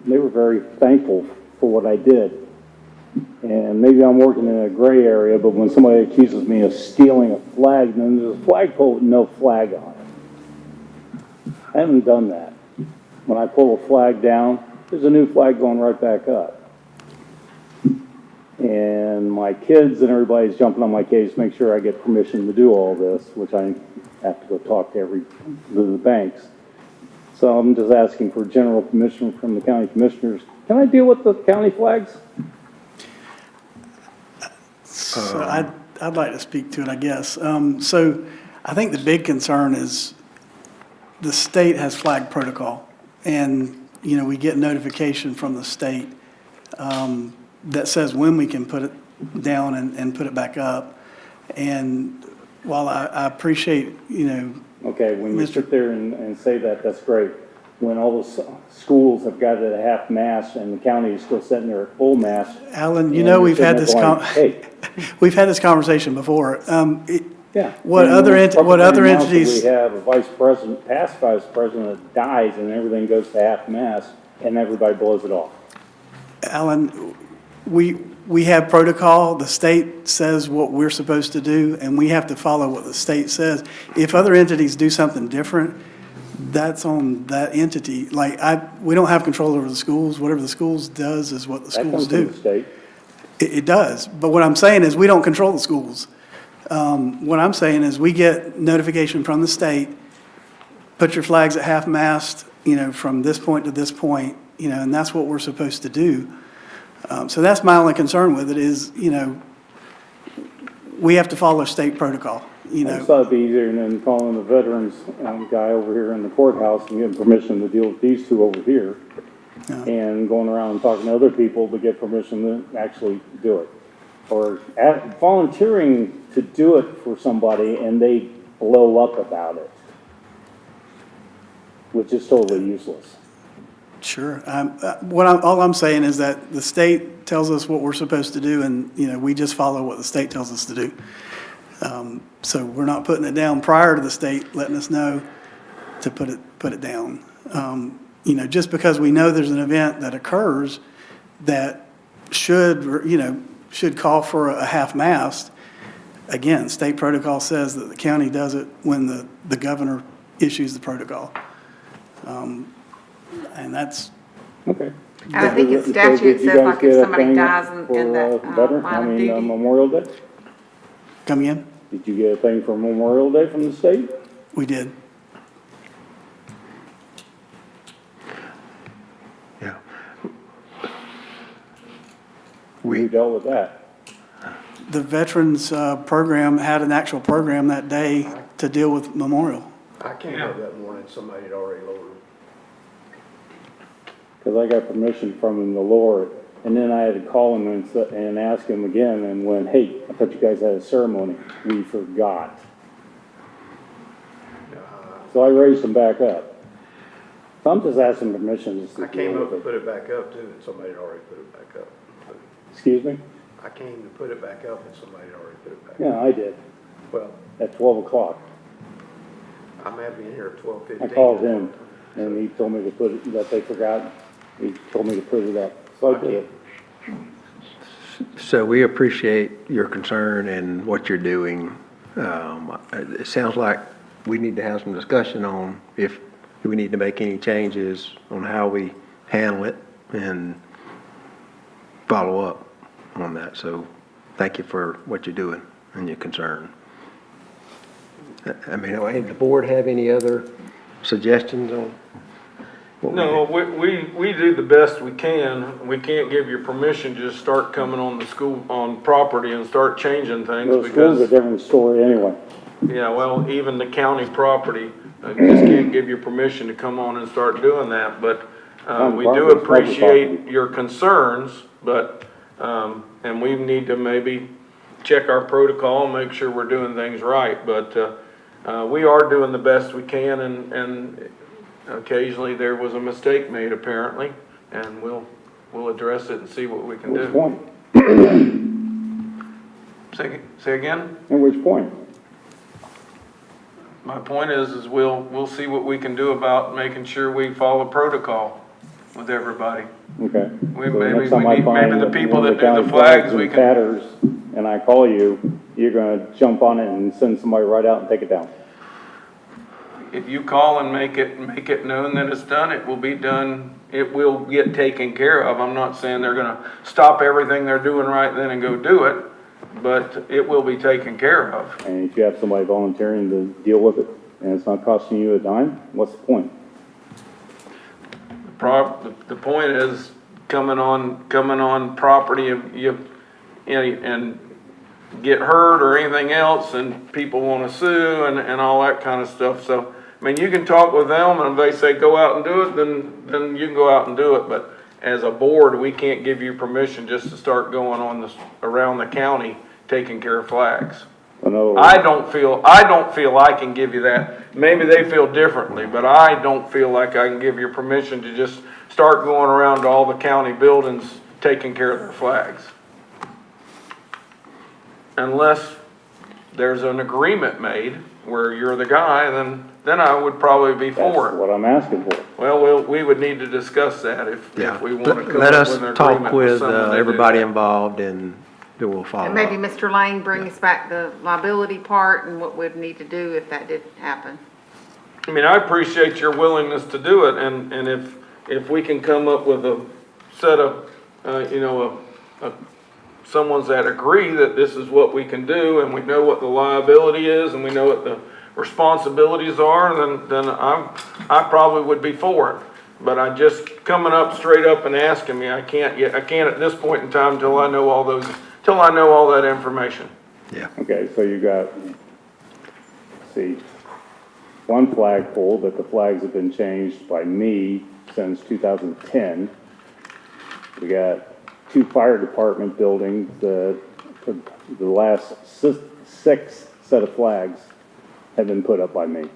They were very thankful for what I did. And maybe I'm working in a gray area, but when somebody accuses me of stealing a flag, then there's a flagpole with no flag on it. I haven't done that. When I pull a flag down, there's a new flag going right back up. And and my kids and everybody's jumping on my case, make sure I get permission to do all this, which I have to go talk to the banks. So I'm just asking for general permission from the county commissioners. Can I deal with the county flags? So I'd like to speak to it, I guess. So I think the big concern is the state has flag protocol. And, you know, we get notification from the state that says when we can put it down and put it back up. And while I appreciate, you know. Okay, when you sit there and say that, that's great. When all the schools have got it at half mast and the county is still sitting there at full mast. Alan, you know, we've had this we've had this conversation before. Yeah. What other entities? We have a vice president, past vice president that dies and everything goes to half mast and everybody blows it off. Alan, we have protocol. The state says what we're supposed to do, and we have to follow what the state says. If other entities do something different, that's on that entity. Like, we don't have control over the schools. Whatever the schools does is what the schools do. That comes from the state. It does. But what I'm saying is we don't control the schools. What I'm saying is we get notification from the state, put your flags at half mast, you know, from this point to this point, you know, and that's what we're supposed to do. So that's my only concern with it is, you know, we have to follow state protocol, you know. I just thought it'd be easier than calling the veterans guy over here in the courthouse and getting permission to deal with these two over here. Yeah. And going around and talking to other people to get permission to actually do it. Or volunteering to do it for somebody and they blow up about it, which is totally useless. Sure. All I'm saying is that the state tells us what we're supposed to do, and, you know, we just follow what the state tells us to do. So we're not putting it down prior to the state letting us know to put it down. You know, just because we know there's an event that occurs that should call for a half mast. Again, state protocol says that the county does it when the governor issues the protocol. And that's. Okay. And I think in statute says like if somebody dies in that line of duty. Memorial Day? Come again? Did you get a thing for Memorial Day from the state? We did. Yeah. Who dealt with that? The Veterans Program had an actual program that day to deal with Memorial. I came up that morning, somebody had already lowered them. Because I got permission from him to lower it. And then I had to call him and ask him again and went, hey, I thought you guys had a ceremony. We forgot. So I raised them back up. So I'm just asking permission. I came up to put it back up too, and somebody had already put it back up. Excuse me? I came to put it back up and somebody had already put it back up. Yeah, I did. Well, At 12 o'clock. I'm having it here at 12:15. I called him and he told me to put it, that they forgot. He told me to put it up. So I did it. So we appreciate your concern and what you're doing. It sounds like we need to have some discussion on if we need to make any changes on how we handle it and follow up on that. So thank you for what you're doing and your concern. I mean, did the board have any other suggestions on? No, we do the best we can. We can't give you permission to just start coming on the school, on property and start changing things Those schools are a because, different story anyway. yeah, well, even the county property, just can't give you permission to come on and start doing that. But, we do appreciate your concerns, but, and we need to maybe check our protocol and make sure we're doing things right. But, we are doing the best we can and occasionally there was a mistake made apparently, and we'll address it and see what we can At which do. point? Say again? At which point? My point is we'll see what we can do about making sure we follow protocol with everybody. Okay. Maybe the people that do the flags, we can. Tatters, and I call you, you're gonna jump on it and send somebody right out and take it down. if you call and make it known that it's done, it will be done. It will get taken care of. I'm not saying they're gonna stop everything they're doing right then and go do it, but it will be taken care of. And if you have somebody volunteering to deal with it, and it's not costing you a dime, what's the point? The point is coming on property and get hurt or anything else, and people want to sue and all that kind of stuff. So, I mean, you can talk with them, and if they say go out and do it, then you can go out and do it. But as a board, we can't give you permission just to start going on this around the county taking care of flags. I don't feel I can give you that. Maybe they feel differently, but I don't feel like I can give you permission to just start going around to all the county buildings taking care of their flags. Unless there's an agreement made where you're the guy, then I would probably be for it. That's what I'm asking for. Well, we would need to discuss that if we want to come up with an Let us agreement talk with someone to do everybody that. involved, and then we'll follow And maybe up. Mr. Lane bring us back the liability part and what we'd need to do if that did happen. I mean, I appreciate your willingness to do it, and if we can come up with a set of, someone's that agree that this is what we can do, and we know what the liability is, and we know what the responsibilities are, then I probably would be for it. But I just coming up straight up and asking me, I can't at this point in time till I know all that information. Yeah. Okay, so you got, see, one flagpole, but the flags have been changed by me since 2010. We got 2 fire department buildings that for the last 6 set of flags have been put up by me.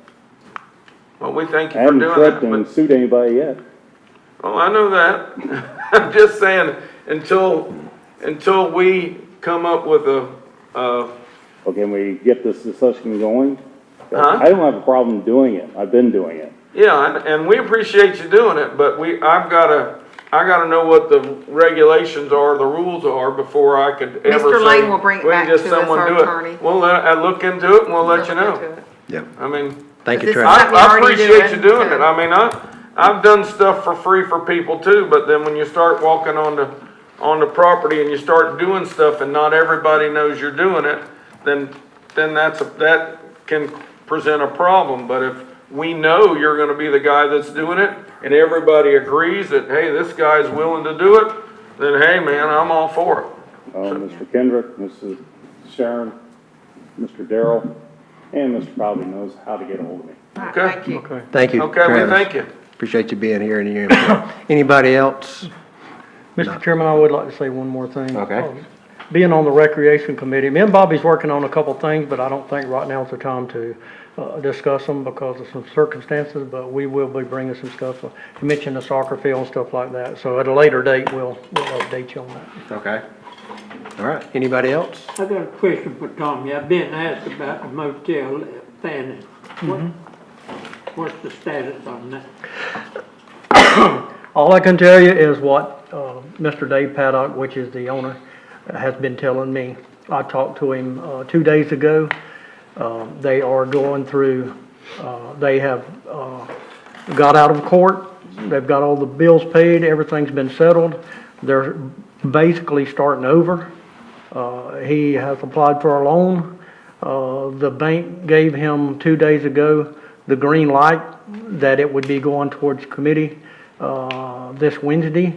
Well, we thank I you for haven't doing threatened that. and sued anybody yet. Well, I know that. I'm just saying, until we come up with Well, can we get this discussion going? Huh? I don't have a problem doing it. I've been doing it. Yeah, and we appreciate you doing it, but I gotta know what the regulations are, the rules are, before I could ever Mr. say. Lane will bring it we can back just to us, someone our do it. attorney. I'll look into it and we'll let you Look into know. it. Yep. I mean, Thank you, This is Travis. something you're I already appreciate you doing so- it. I mean, I've done stuff for free for people too, but then when you start walking on the property and you start doing stuff and not everybody knows you're doing it, then that can present a problem. But if we know you're gonna be the guy that's doing it and everybody agrees that, hey, this guy's willing to do it, then hey, man, I'm all for it. Mr. Kendrick, Mrs. Sharon, Mr. Darrell, and Mr. Probably knows how to get a hold of me. All right, Okay. thank you. Okay. Thank you, Okay, we Travis. thank you. Appreciate you being here and your input. Anybody else? Mr. Chairman, I would like to say one more thing. Okay. Being on the Recreation Committee, me and Bobby's working on a couple things, but I don't think right now is the time to discuss them because of some circumstances, but we will be bringing some stuff. You mentioned the soccer field and stuff like that, so at a later date, we'll update you on that. Okay. All right. Anybody else? I got a question for Tommy. I've been asked about the motel at Fannin. What's the status on that? All I can tell you is what Mr. Dave Paddock, which is the owner, has been telling me. I talked to him 2 days ago. They are going through, they have got out of court. They've got all the bills paid. Everything's been settled. They're basically starting over. He has applied for a loan. The bank gave him 2 days ago the green light that it would be going towards committee this Wednesday.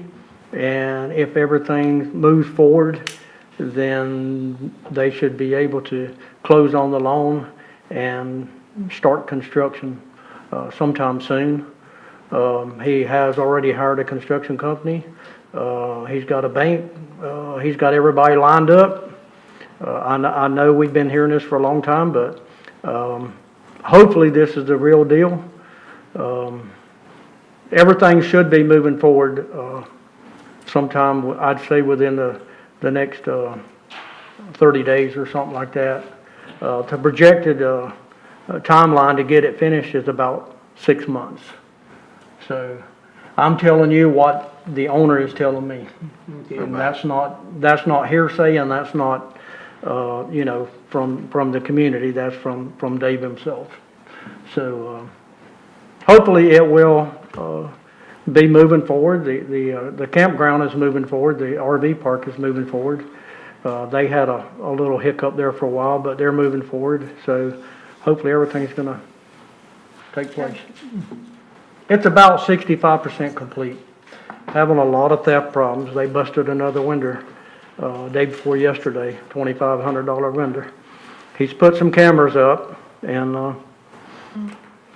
And if everything moves forward, then they should be able to close on the loan and start construction sometime soon. He has already hired a construction company. He's got a bank. He's got everybody lined up. I know we've been hearing this for a long time, but hopefully this is the real deal. Everything should be moving forward sometime, I'd say within the next 30 days or something like that. The projected timeline to get it finished is about 6 months. So I'm telling you what the owner is telling me. And that's not hearsay, and that's not, from the community. That's from Dave himself. So hopefully it will, be moving forward. The campground is moving forward, the RV park is moving forward. They had a little hiccup there for a while, but they're moving forward, so hopefully everything's gonna take place. It's about 65% complete. Having a lot of theft problems. They busted another window, day before yesterday, $2,500 window. He's put some cameras up, and,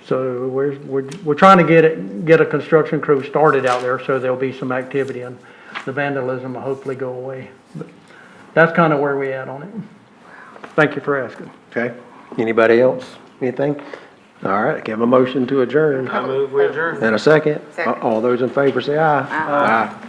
so we're trying to get a construction crew started out there, so there'll be some activity, and the vandalism will hopefully go away. But that's kind of where we at on it. Thank you for asking. Okay. Anybody else? Anything? All right, give a motion to adjourn. I move we adjourn. And a second? Second. All those in favor say aye. Aye. Aye.